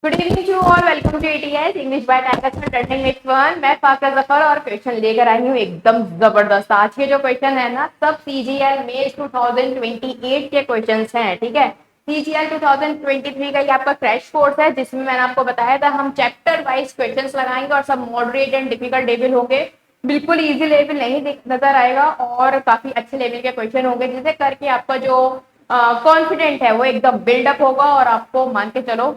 Good evening to all, welcome to ATS English by Tigers में turning with fun. मैं फाकरा जफर और question लेकर आई हूँ एकदम जबरदस्त। आज के जो क्वेश्चन है ना, सब सीजीएल मेंस 2028 के क्वेश्चंस हैं। ठीक है, सीजीएल 2023 का ये आपका क्रैश कोर्स है, जिसमें मैंने आपको बताया था हम चैप्टर वाइज क्वेश्चंस लगाएंगे और सब मॉडरेट एंड डिफिकल्ट लेवल होंगे। बिल्कुल इजी लेवल नहीं नजर आएगा और काफी अच्छे लेवल के क्वेश्चन होंगे, जिसे करके आपका जो कॉन्फिडेंट है वो एकदम बिल्डअप होगा। और आपको मान के चलो,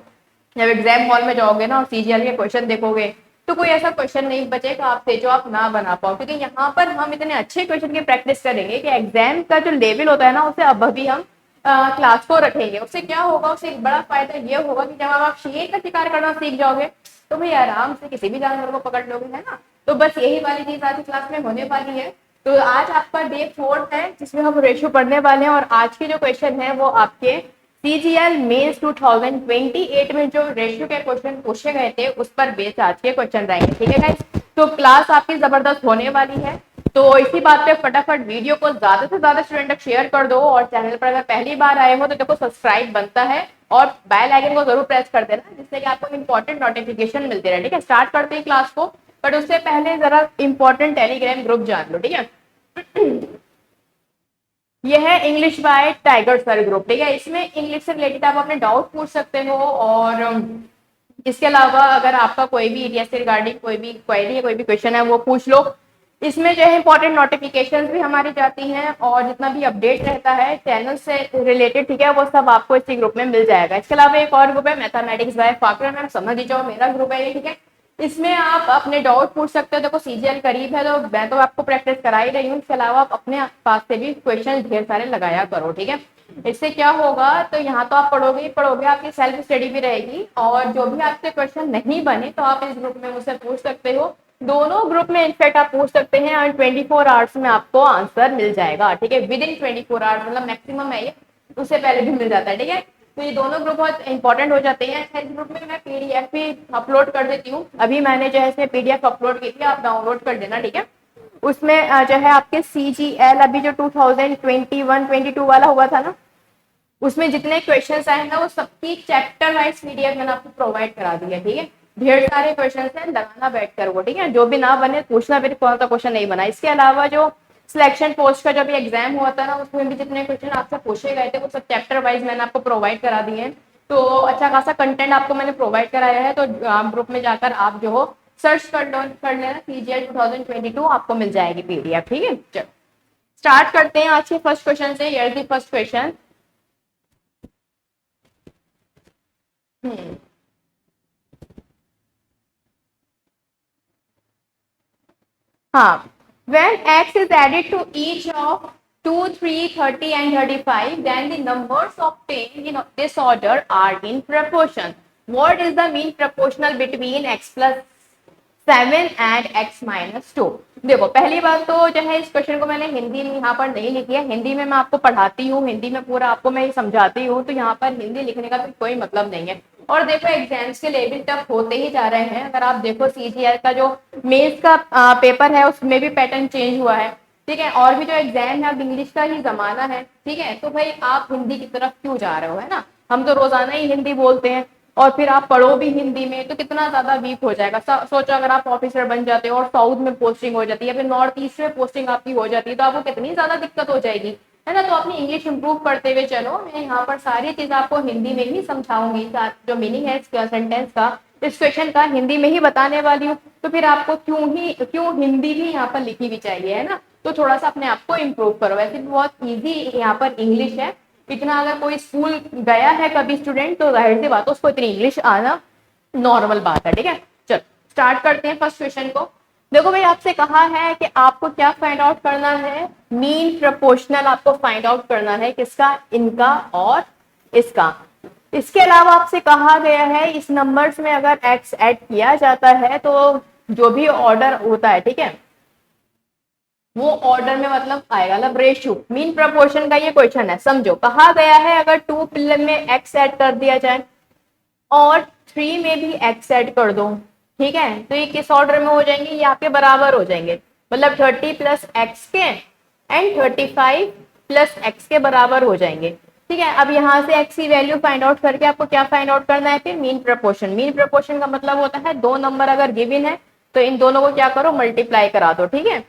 जब एग्जाम हॉल में जाओगे ना और सीजीएल के क्वेश्चन देखोगे तो कोई ऐसा क्वेश्चन नहीं बचेगा आपसे जो आप ना बना पाओ, क्योंकि यहाँ पर हम इतने अच्छे क्वेश्चन की प्रैक्टिस करेंगे कि एग्जाम का जो लेवल होता है ना, उसे अब भी हम क्लास को रखेंगे। उससे क्या होगा, उससे एक बड़ा फायदा ये होगा कि जब आप शेर का शिकार करना सीख जाओगे तो भाई आराम से किसी भी जानवर को पकड़ लोगे, है ना। तो बस यही वाली चीज आज की क्लास में होने वाली है। तो आज आपका डे 4 है, जिसमें हम रेशियो पढ़ने वाले हैं। और आज के जो क्वेश्चन है वो आपके सीजीएल मेंस 2028 में जो रेशियो के क्वेश्चन पूछे गए थे उस पर बेस्ड आज के क्वेश्चन रहेंगे। ठीक है गाइस, तो क्लास आपकी जबरदस्त होने वाली है। तो इसी बात पे फटाफट वीडियो को ज्यादा से ज्यादा स्टूडेंट तक शेयर कर दो, और चैनल पर अगर पहली बार आए हो तो देखो सब्सक्राइब बनता है और बेल आइकन को जरूर प्रेस कर देना, जिससे कि आपको इंपॉर्टेंट नोटिफिकेशन मिलती रहे। ठीक है, स्टार्ट करते हैं क्लास को, बट उससे पहले जरा इंपॉर्टेंट टेलीग्राम ग्रुप जान लो। ठीक है, यह है English by Tiger sir group. ठीक है, इसमें इंग्लिश से रिलेटेड आप अपने डाउट पूछ सकते हो, और इसके अलावा अगर आपका कोई भी एरिया से रिगार्डिंग कोई भी क्वेरी है, कोई भी क्वेश्चन है, वो पूछ लो। इसमें जो है इंपॉर्टेंट नोटिफिकेशन भी हमारी जाती हैं, और जितना भी अपडेट रहता है चैनल से रिलेटेड, ठीक है, वो सब आपको इसी ग्रुप में मिल जाएगा। इसके अलावा एक और ग्रुप है मैथमेटिक्स बाय फाकरा मैम, समझ लीजिए मेरा ग्रुप है ये। ठीक है, इसमें आप अपने डाउट पूछ सकते हो। देखो सीजीएल करीब है तो मैं तो आपको प्रैक्टिस करा ही रही हूँ, इसके अलावा आप अपने पास से भी क्वेश्चन ढेर सारे लगाया करो। ठीक है, इससे क्या होगा, तो यहाँ तो आप पढ़ोगे ही पढ़ोगे, आपकी सेल्फ स्टडी भी रहेगी, और जो भी आपसे क्वेश्चन नहीं बने तो आप इस ग्रुप में मुझसे पूछ सकते हो। दोनों ग्रुप में इनफेक्ट आप पूछ सकते हैं, और 24 आवर्स में आपको आंसर मिल जाएगा। ठीक है, विद इन 24 आवर्स, मतलब मैक्सिमम है ये, उससे पहले भी मिल जाता है। ठीक है, तो ये दोनों ग्रुप बहुत इंपॉर्टेंट हो जाते हैं। हेल्थ ग्रुप में मैं पीडीएफ भी अपलोड कर देती हूँ, अभी मैंने जो है इसमें पीडीएफ अपलोड की थी, आप डाउनलोड कर देना। ठीक है, उसमें जो है आपके सीजीएल अभी जो 2021-22 वाला हुआ था ना, उसमें जितने क्वेश्चंस आए हैं वो सबकी चैप्टर वाइज पीडीएफ मैंने आपको प्रोवाइड करा दी है। ठीक है, ढेर सारे क्वेश्चन है, लगाना बैठ कर वो। ठीक है, जो भी ना बने पूछना फिर कौन सा क्वेश्चन नहीं बना। इसके अलावा जो सिलेक्शन पोस्ट का जब एग्जाम हुआ था ना, उसमें भी जितने क्वेश्चन आपसे पूछे गए थे वो सब चैप्टर वाइज मैंने आपको प्रोवाइड करा दिए हैं। तो अच्छा खासा कंटेंट आपको मैंने प्रोवाइड कराया है, तो ग्रुप में जाकर आप जो हो सर्च कर लेना, सीजीएल 2022 आपको मिल जाएगी पीडीएफ। ठीक है, चलो स्टार्ट करते हैं आज के फर्स्ट क्वेश्चन से। Here the first question. हाँ, when x is added to each of 2, 3, 30 and 35, then the numbers obtained in this order are in proportion. What is the mean proportional between x plus 7 and x minus 2? देखो, पहली बात तो जो है इस question को मैंने हिंदी में यहाँ पर नहीं लिखी है। हिंदी में मैं आपको पढ़ाती हूँ, हिंदी में पूरा आपको मैं समझाती हूँ, तो यहाँ पर हिंदी लिखने का तो कोई मतलब नहीं है। और देखो एग्जाम्स के लेवल टफ होते ही जा रहे हैं। अगर आप देखो सीजीएल का जो मेंस का पेपर है उसमें भी पैटर्न चेंज हुआ है। ठीक है, और भी जो एग्जाम है अब इंग्लिश का ही जमाना है। ठीक है, तो भाई आप हिंदी की तरफ क्यों जा रहे हो, है ना। हम तो रोजाना ही हिंदी बोलते हैं, और फिर आप पढ़ो भी हिंदी में तो कितना ज्यादा वीक हो जाएगा। सोचो अगर आप ऑफिसर बन जाते हो और साउथ में पोस्टिंग हो जाती है, फिर नॉर्थ ईस्ट में पोस्टिंग आपकी हो जाती है, तो आपको कितनी ज्यादा दिक्कत हो जाएगी, है ना। तो अपनी इंग्लिश इंप्रूव करते हुए चलो। मैं यहाँ पर सारी चीज आपको हिंदी में ही समझाऊंगी, जो मीनिंग है इसका सेंटेंस का, इस क्वेश्चन का हिंदी में ही बताने वाली हूँ। तो फिर आपको क्यों हिंदी भी यहाँ पर लिखी भी चाहिए, है ना। तो थोड़ा सा अपने आप को इम्प्रूव करो। वैसे बहुत ईजी यहाँ पर इंग्लिश है, इतना अगर कोई स्कूल गया है कभी स्टूडेंट तो जाहिर सी बात है उसको इतनी इंग्लिश आना नॉर्मल बात है। ठीक है, चलो स्टार्ट करते हैं फर्स्ट क्वेश्चन को। देखो भाई, आपसे कहा है कि आपको क्या फाइंड आउट करना है, मीन प्रोपोर्शनल आपको फाइंड आउट करना है, किसका, इनका और इसका। इसके अलावा आपसे कहा गया है इस नंबर्स में अगर एक्स ऐड किया जाता है तो जो भी ऑर्डर होता है, ठीक है, वो ऑर्डर में मतलब आएगा, मतलब रेशियो मीन प्रोपोर्शन का ये क्वेश्चन है। समझो, कहा गया है अगर 2 पिलर में एक्स ऐड कर दिया जाए और 3 में भी एक्स ऐड कर दो, ठीक है, तो ये किस ऑर्डर में हो जाएंगे, ये आपके बराबर हो जाएंगे। मतलब 30 प्लस एक्स के एंड 35 प्लस एक्स के बराबर हो जाएंगे। ठीक है, अब यहाँ से एक्स की वैल्यू फाइंड आउट करके आपको क्या फाइंड आउट करना है, फिर मीन प्रपोर्शन। मीन प्रपोर्शन का मतलब होता है दो नंबर अगर गिवन है तो इन दोनों को क्या करो, मल्टीप्लाई करा दो। ठीक है,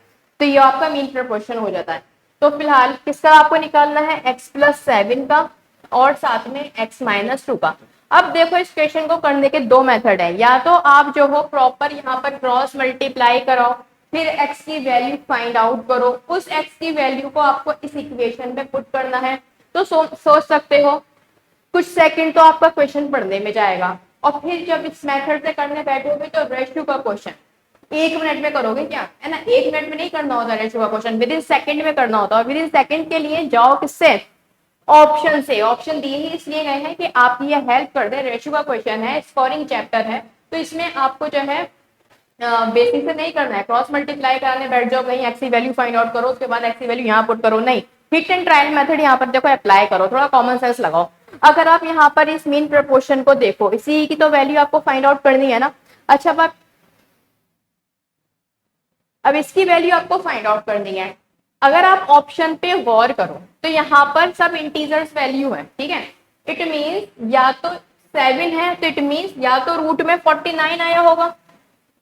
तो ये आपका मीन प्रपोर्शन हो जाता है। तो फिलहाल किसका आपको निकालना है, x प्लस 7 का और साथ में x माइनस 2 का। अब देखो इस क्वेश्चन को करने के दो मेथड है, या तो आप जो हो प्रॉपर यहाँ पर क्रॉस मल्टीप्लाई करो, फिर x की वैल्यू फाइंड आउट करो, उस x की वैल्यू को आपको इस इक्वेशन में पुट करना है। तो सोच सकते हो कुछ सेकंड तो आपका क्वेश्चन पढ़ने में जाएगा, और फिर जब इस मेथड से करने बैठोगे तो रेशियो का क्वेश्चन 1 मिनट में करोगे क्या, है ना। 1 मिनट में नहीं करना होता रेशियो का क्वेश्चन, विद इन सेकंड में करना होता है। विद इन सेकंड के लिए जाओ किससे, ऑप्शन से। ऑप्शन दिए ही इसलिए गए हैं कि आपकी ये हेल्प कर दे। रेशियो का क्वेश्चन है, स्कोरिंग चैप्टर है, तो इसमें आपको जो है बेसिक से नहीं करना है, क्रॉस मल्टीप्लाई कराने बैठ जाओ कहीं, एक्स की वैल्यू फाइंड आउट करो, उसके बाद एक्स की वैल्यू यहाँ पुट करो, नहीं। हिट एंड ट्रायल मेथड यहाँ पर देखो अप्लाई करो, थोड़ा कॉमन सेंस लगाओ। अगर आप यहाँ पर इस मीन प्रपोर्शन को देखो, इसी की तो वैल्यू आपको फाइंड आउट करनी है ना। अच्छा, अब इसकी वैल्यू आपको फाइंड आउट करनी है। अगर आप ऑप्शन पे गौर करो तो यहाँ पर सब इंटीजर्स वैल्यू है, ठीक है। इट मीन्स या तो 7 है तो इट मीन्स या तो रूट में 49 आया होगा,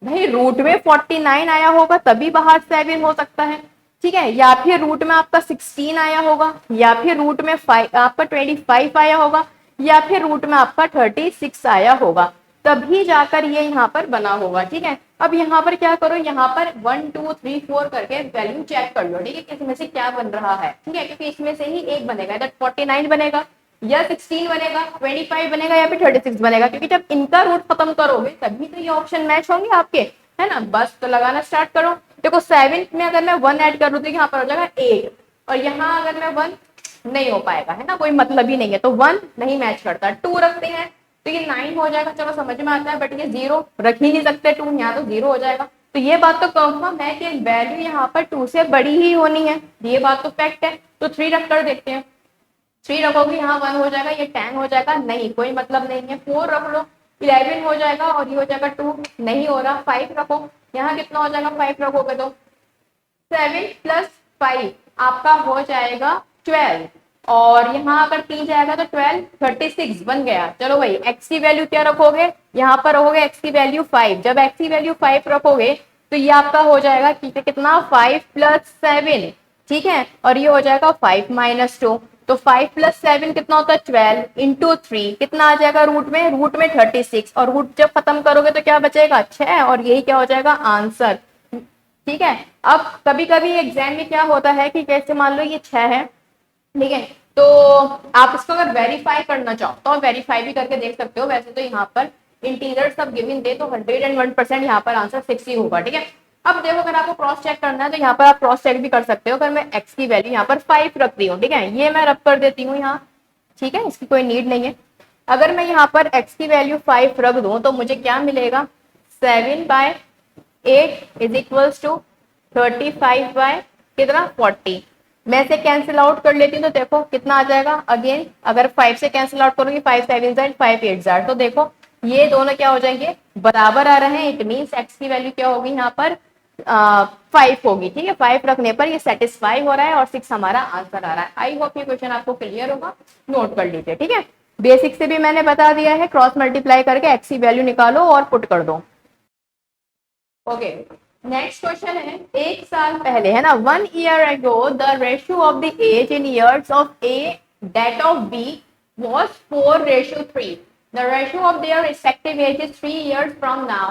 भाई रूट में 49 आया होगा तभी बाहर 7 हो सकता है, ठीक है। या फिर रूट में आपका 16 आया होगा, या फिर रूट में आपका 25 आया होगा, या फिर रूट में आपका 36 आया होगा, तभी जाकर ये यहाँ पर बना होगा, ठीक है। अब यहाँ पर क्या करो, यहाँ पर 1 2 3 4 करके वैल्यू चेक कर लो, ठीक है, इसमें से क्या बन रहा है, ठीक है, क्योंकि इसमें से ही एक बनेगा, इधर 49 बनेगा या 16 बनेगा, 25 बनेगा या फिर 36 बनेगा, क्योंकि जब इनका रूट खत्म करोगे तभी तो ये ऑप्शन मैच होंगे आपके, है ना। बस तो लगाना स्टार्ट करो। देखो 7 में अगर मैं 1 ऐड करूँ तो यहाँ पर हो जाएगा 8, और यहाँ अगर मैं 1 नहीं हो पाएगा, है ना, कोई मतलब ही नहीं है, तो 1 नहीं मैच करता। 2 रखते हैं तो ये 9 हो जाएगा, चलो समझ में आता है, बट ये 0 रख ही नहीं सकते, 2 यहाँ तो 0 हो जाएगा। तो ये बात तो कंफर्म है कि वैल्यू यहाँ पर 2 से बड़ी ही होनी है, ये बात तो फैक्ट है। तो 3 रख कर देखते हैं, 3 रखोगे यहाँ 1 हो जाएगा, ये 10 हो जाएगा, नहीं कोई मतलब नहीं है। 4 रख लो, 11 हो जाएगा, और ये हो जाएगा 2, नहीं हो रहा। 5 रखो, यहाँ कितना हो जाएगा, 5 रखोगे तो 7 प्लस 5 आपका हो जाएगा 12, और यहाँ अगर 3 जाएगा तो 12 36 बन गया। चलो भाई x की वैल्यू क्या रखोगे, यहाँ पर रखोगे x की वैल्यू 5। जब x की वैल्यू 5 रखोगे तो ये आपका हो जाएगा कितना, 5 प्लस 7, ठीक है, और ये हो जाएगा 5 माइनस 2। तो 5 प्लस 7 कितना होता है, 12 इंटू 3 कितना आ जाएगा रूट में 36, और रूट जब खत्म करोगे तो क्या बचेगा, 6, और यही क्या हो जाएगा आंसर, ठीक है। अब कभी कभी एग्जाम में क्या होता है कि कैसे मान लो ये 6 है, ठीक है, तो आप इसको अगर वेरीफाई करना चाहो तो वेरीफाई भी करके देख सकते हो। वैसे तो यहाँ पर इंटीजर सब गिवन दे तो 101% यहाँ पर आंसर 6 ही होगा, ठीक है। अब देखो अगर आपको क्रॉस चेक करना है तो यहाँ पर आप क्रॉस चेक भी कर सकते हो। अगर मैं x की वैल्यू यहाँ पर 5 रख दी हूँ, ठीक है, ये मैं रब कर देती हूँ यहाँ, ठीक है, इसकी कोई नीड नहीं है। अगर मैं यहाँ पर x की वैल्यू 5 रख दूं तो मुझे क्या मिलेगा, 7/8 इज इक्वल्स टू 35 कितना 40। मैं से कैंसिल आउट कर लेती हूँ तो देखो कितना आ जाएगा, अगेन अगर 5 से कैंसिल आउट करूंगी 5 7 ज़ 5 8 ज़, तो देखो ये दोनों क्या हो जाएंगे, बराबर आ रहे हैं। इट मीन्स एक्स की वैल्यू क्या होगी यहाँ पर 5 होगी, ठीक है। 5 रखने पर ये सेटिस्फाई हो रहा है और 6 हमारा आंसर आ रहा है। आई होप ये क्वेश्चन आपको क्लियर होगा, नोट कर लीजिए, ठीक है। बेसिक से भी मैंने बता दिया है, क्रॉस मल्टीप्लाई करके एक्स की वैल्यू निकालो और पुट कर दो। ओके, नेक्स्ट क्वेश्चन है, एक साल पहले, है ना, 1 year ago the ratio of the age in years of A that of B was 4:3. The ratio of their respective ages 3 years from now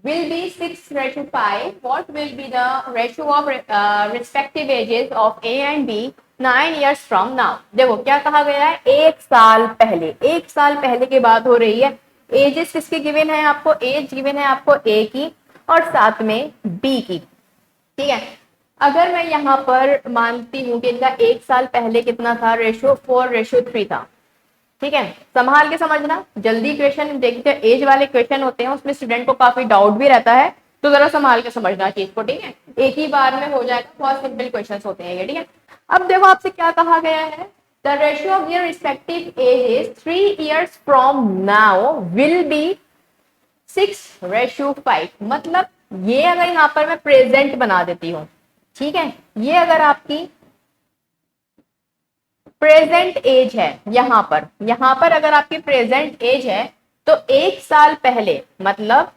will be 6:5. What will be the ratio of respective ages of A and B 9 years from now? देखो क्या कहा गया है, एक साल पहले, एक साल पहले की बात हो रही है। एजेस किसके गिवन है आपको, एज गिवन है आपको ए की और साथ में बी की, ठीक है। अगर मैं यहाँ पर मानती हूँ कि इनका एक साल पहले कितना था, रेशियो 4:3 था, ठीक है। संभाल के समझना, जल्दी क्वेश्चन देखते, एज वाले क्वेश्चन होते हैं उसमें स्टूडेंट को काफी डाउट भी रहता है, तो जरा संभाल के समझना चीज को, ठीक है। एक ही बार में हो जाएगा, बहुत सिंपल क्वेश्चन होते हैं ये, ठीक है। अब देखो आपसे क्या कहा गया है, the ratio of their respective ages 3 years from now will be 6:5। मतलब ये अगर यहाँ पर मैं प्रेजेंट बना देती हूँ, ठीक है, ये अगर आपकी प्रेजेंट एज है यहाँ पर अगर आपकी प्रेजेंट एज है तो एक साल पहले, मतलब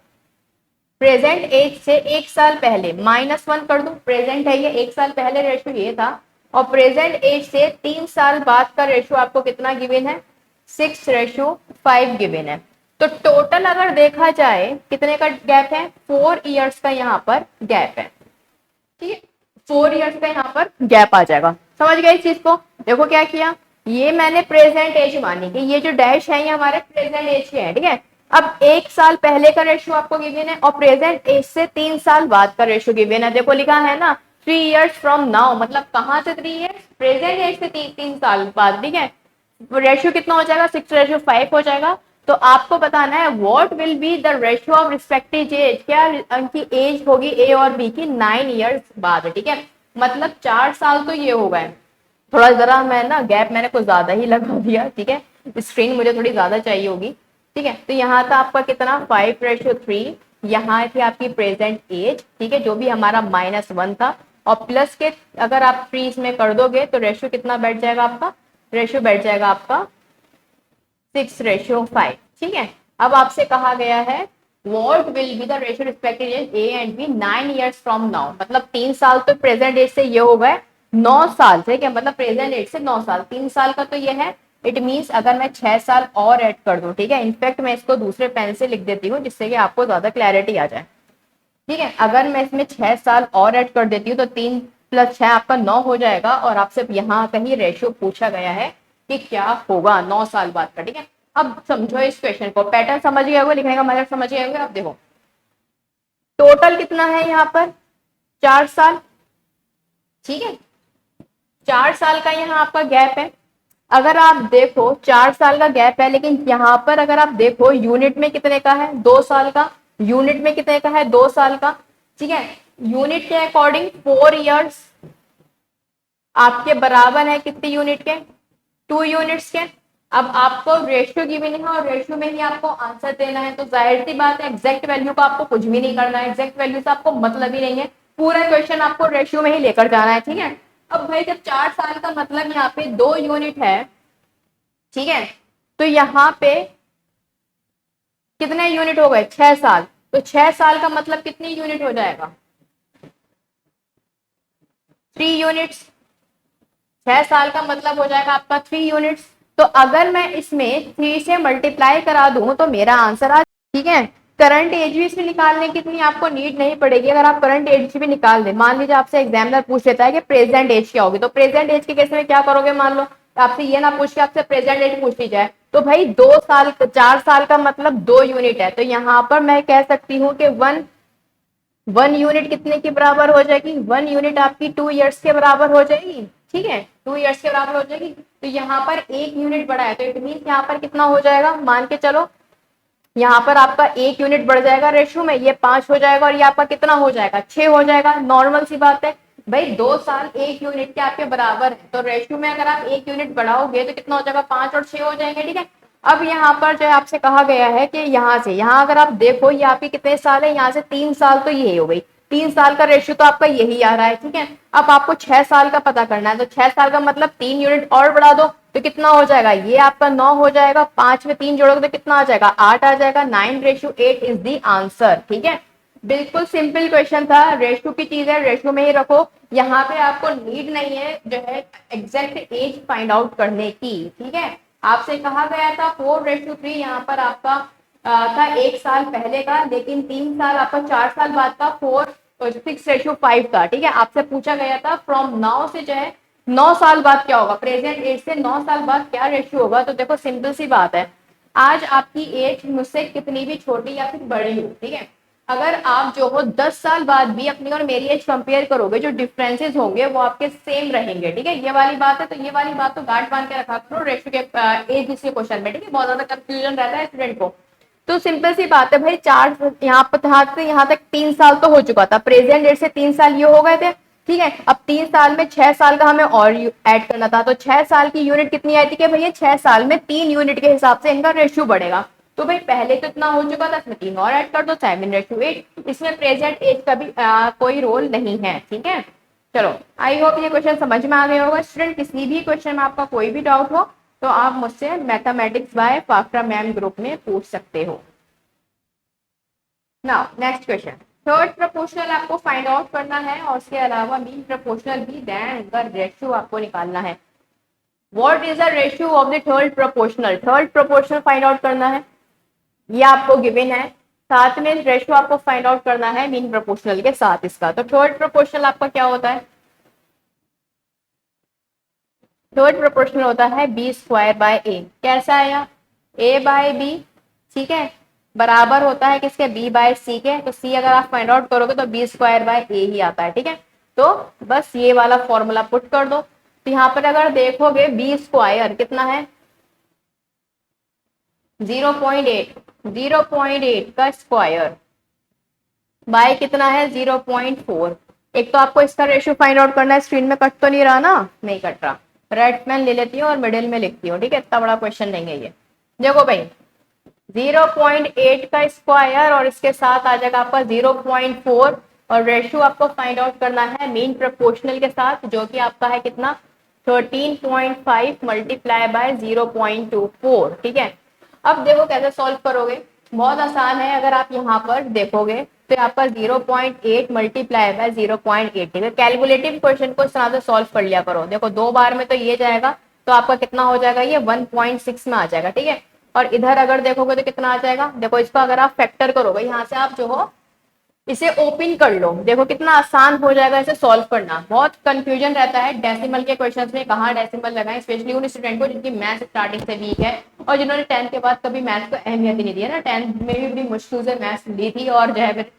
प्रेजेंट एज से एक साल पहले -1 कर दूं, प्रेजेंट है ये, एक साल पहले रेशो ये था, और प्रेजेंट एज से 3 साल बाद का रेशो आपको कितना गिवन है, 6:5 गिवन है। तो टोटल अगर देखा जाए कितने का गैप है, 4 इयर्स का यहाँ पर गैप है। ठीक है, 4 इयर्स का यहाँ पर गैप आ जाएगा। समझ गए इस चीज को? देखो क्या किया, ये मैंने प्रेजेंट एज मानी कि ये जो डैश है ये हमारे प्रेजेंट एज के हैं। ठीक है, अब एक साल पहले का रेशियो आपको गिवन है और प्रेजेंट एज से 3 साल बाद का रेशियो गिवन है। देखो लिखा है ना 3 इयर्स फ्रॉम नाउ, मतलब कहाँ से 3 इयर्स, प्रेजेंट एज से 3 साल बाद। ठीक है, रेशियो कितना हो जाएगा, 6:5 हो जाएगा। तो आपको बताना है what will be the ratio of respective age, क्या उनकी एज होगी ए और बी की 9 इयर्स बाद। ठीक है, मतलब 4 साल तो ये हो गए। थोड़ा जरा मैं ना गैप मैंने कुछ ज्यादा ही लगा दिया। ठीक है, स्क्रीन मुझे थोड़ी ज्यादा चाहिए होगी। ठीक है, तो यहाँ था आपका कितना 5:3, यहाँ थी आपकी प्रेजेंट एज। ठीक है, जो भी हमारा -1 था, और प्लस के अगर आप 3 में कर दोगे तो रेशियो कितना बैठ जाएगा आपका, रेशियो बैठ जाएगा आपका 6:5। ठीक है, अब आपसे कहा गया है what will be the ratio respective age A and B 9 years from now, मतलब 3 साल तो प्रेजेंट एज से ये हो गए 9 साल से, क्या मतलब प्रेजेंट एज से 9 साल, 3 साल का तो ये है। इट मीन्स अगर मैं 6 साल और ऐड कर दूं, ठीक है, इनफैक्ट मैं इसको दूसरे पेन से लिख देती हूँ जिससे कि आपको ज्यादा क्लैरिटी आ जाए। ठीक है, अगर मैं इसमें 6 साल और ऐड कर देती हूँ तो 3 + 6 आपका 9 हो जाएगा, और आपसे यहाँ कहीं रेशियो पूछा गया है कि क्या होगा 9 साल बाद का। ठीक है, अब समझो इस क्वेश्चन को, पैटर्न समझ गए होंगे, लिखने का मतलब समझ गए होंगे। अब देखो टोटल कितना है यहाँ पर, 4 साल। ठीक है, 4 साल का यहाँ आपका गैप है। अगर आप देखो 4 साल का गैप है, लेकिन यहाँ पर अगर आप देखो यूनिट में कितने का है, 2 साल का, यूनिट में कितने का है, 2 साल का। ठीक है, यूनिट के अकॉर्डिंग 4 इयर्स आपके बराबर है कितने यूनिट के, 2 यूनिट्स के। अब आपको रेशियो गिवन है और रेशियो में ही आपको आंसर देना है, तो जाहिर सी बात है एग्जैक्ट वैल्यू का आपको कुछ भी नहीं करना है, एग्जैक्ट वैल्यू से आपको मतलब ही नहीं है, पूरा क्वेश्चन आपको रेशियो में ही लेकर जाना है। ठीक है, अब भाई जब 4 साल का मतलब यहाँ पे 2 यूनिट है, ठीक है, तो यहाँ पे कितने यूनिट हो गए, 6 साल, तो 6 साल का मतलब कितनी यूनिट हो जाएगा, 3 यूनिट्स। 6 साल का मतलब हो जाएगा आपका 3 यूनिट्स। तो अगर मैं इसमें 3 से मल्टीप्लाई करा दूं तो मेरा आंसर आ, ठीक है, करंट एज भी इसमें निकालने की इतनी आपको नीड नहीं पड़ेगी। अगर आप करंट एज भी निकाल दें, मान लीजिए आपसे एग्जामिनर पूछ लेता है कि प्रेजेंट एज क्या होगी, तो प्रेजेंट एज के केस में क्या करोगे, मान लो आपसे ये ना पूछ के आपसे प्रेजेंट एज पूछ ली जाए, तो भाई 2 साल, 4 साल का मतलब 2 यूनिट है, तो यहाँ पर मैं कह सकती हूँ कि वन यूनिट कितने के बराबर हो जाएगी, 1 यूनिट आपकी 2 इयर्स के बराबर हो जाएगी। ठीक है, 2 इयर्स के बराबर हो जाएगी। तो यहाँ पर 1 यूनिट बढ़ा है, तो इट मीन यहाँ पर कितना हो जाएगा, मान के चलो यहाँ पर आपका 1 यूनिट बढ़ जाएगा रेशियो में, ये 5 हो जाएगा, और ये आपका कितना हो जाएगा, 6 हो जाएगा। नॉर्मल सी बात है भाई, 2 साल 1 यूनिट के आपके बराबर है, तो रेशियो में अगर आप 1 यूनिट बढ़ाओगे तो कितना हो जाएगा, 5 और 6 हो जाएंगे। ठीक है, अब यहाँ पर जो है आपसे कहा गया है कि यहाँ से यहाँ अगर आप देखो ये आपके कितने साल है, यहाँ से 3 साल, तो ये हो गई 3 साल का रेशियो, तो आपका यही आ रहा है। ठीक है, अब आपको 6 साल का पता करना है, तो 6 साल का मतलब 3 यूनिट और बढ़ा दो तो कितना हो जाएगा, ये आपका 9 हो जाएगा, 5 में 3 जोड़ोगे तो कितना आ जाएगा, 8 आ जाएगा। 9:8 इज दी आंसर। ठीक है, बिल्कुल सिंपल क्वेश्चन था, रेशियो की चीज है, रेशियो में ही रखो। यहाँ पे आपको नीड नहीं है जो है एग्जैक्ट एज फाइंड आउट करने की। ठीक है, आपसे कहा गया था 4:3, यहाँ पर आपका था 1 साल पहले का, लेकिन 3 साल आपका 4 साल बाद का 6:5 था। ठीक है, आपसे पूछा गया था फ्रॉम नाउ से जो है 9 साल बाद क्या होगा, प्रेजेंट एज से 9 साल बाद क्या रेशियो होगा। तो देखो सिंपल सी बात है, आज आपकी एज मुझसे कितनी भी छोटी या फिर बड़ी हो, ठीक है, अगर आप जो हो 10 साल बाद भी अपनी और मेरी एज कंपेयर करोगे, जो डिफरेंसेस होंगे वो आपके सेम रहेंगे। ठीक है, ये वाली बात है, तो ये वाली बात तो गांठ बांध के रखा करो रेशियो के एज के क्वेश्चन में। ठीक है, बहुत ज्यादा कंफ्यूजन रहता है स्टूडेंट को। तो सिंपल सी बात है भाई, 4 यहाँ पर यहाँ तक 3 साल तो हो चुका था, प्रेजेंट डेट से 3 साल ये हो गए थे। ठीक है, अब 3 साल में 6 साल का हमें और ऐड करना था, तो 6 साल की यूनिट कितनी आई थी कि भैया 6 साल में 3 यूनिट के हिसाब से इनका रेशियो बढ़ेगा। तो भाई पहले तो इतना हो चुका था, इसमें 3 और ऐड कर दो, 7:8। इसमें प्रेजेंट एज का भी कोई रोल नहीं है। ठीक है, चलो, आई होप ये क्वेश्चन समझ में आ गया होगा स्टूडेंट। किसी भी क्वेश्चन में आपका कोई भी डाउट हो तो आप मुझसे mathematics by Fakhra ma'am group में पूछ सकते हो। Now next question, third proportional आपको फाइंड आउट करना है और उसके अलावा मीन प्रोपोर्शनल भी, देन उनका रेशियो आपको निकालना है। What is the ratio of the third proportional? Third proportional find out करना है, ये आपको गिवन है। साथ में रेशियो आपको फाइंड आउट करना है मीन प्रोपोर्शनल के साथ इसका। तो थर्ड प्रोपोर्शनल आपका क्या होता है? थर्ड प्रोपोर्शनल होता है बी स्क्वायर बाय ए। कैसा आया? ए बाय बी, ठीक है, बराबर होता है किसके? बी बाय सी के। तो सी अगर आप फाइंड आउट करोगे तो बी स्क्वायर बाय ए ही आता है, ठीक है। तो बस ये वाला फॉर्मूला पुट कर दो। तो यहाँ पर अगर देखोगे बी स्क्वायर कितना है? 0.8, 0.8 का स्क्वायर बाय कितना है? 0.4। एक तो आपको इसका रेशियो फाइंड आउट करना है। स्क्रीन में कट तो नहीं रहा ना? नहीं कट रहा। रेड पेन ले लेती हूँ और मिडिल में लिखती हूँ, ठीक है, इतना बड़ा क्वेश्चन नहीं है ये। देखो भाई, 0.8 का स्क्वायर और इसके साथ आ जाएगा आपका 0.4 और रेशियो आपको फाइंड आउट करना है मीन प्रोपोर्शनल के साथ, जो कि आपका है कितना? 13.5 मल्टीप्लाई बाय 0.24, ठीक है। अब देखो कैसे सॉल्व करोगे, बहुत आसान है। अगर आप यहाँ पर देखोगे तो यहाँ पर 0.8 मल्टीप्लाई बाय 0.8, ठीक है। कैलकुलेटिव क्वेश्चन को इस तरह से सॉल्व कर लिया करो। देखो 2 बार में तो ये जाएगा, तो आपका कितना हो जाएगा? ये 1.6 में आ जाएगा, ठीक है। और इधर अगर देखोगे तो कितना आ जाएगा? देखो इसको अगर आप फैक्टर करोगे, यहाँ से आप जो हो इसे ओपन कर लो, देखो कितना आसान हो जाएगा इसे सॉल्व करना। बहुत कंफ्यूजन रहता है डेसिमल के क्वेश्चंस में, कहाँ डेसिमल लगाएं, स्पेशली उन स्टूडेंट को जिनकी मैथ्स स्टार्टिंग से वीक है और जिन्होंने 10th के बाद कभी मैथ्स को अहमियत ही नहीं दी है ना। 10th में भी बड़ी मुश्किल से मैथ्स ली थी और जो है फिर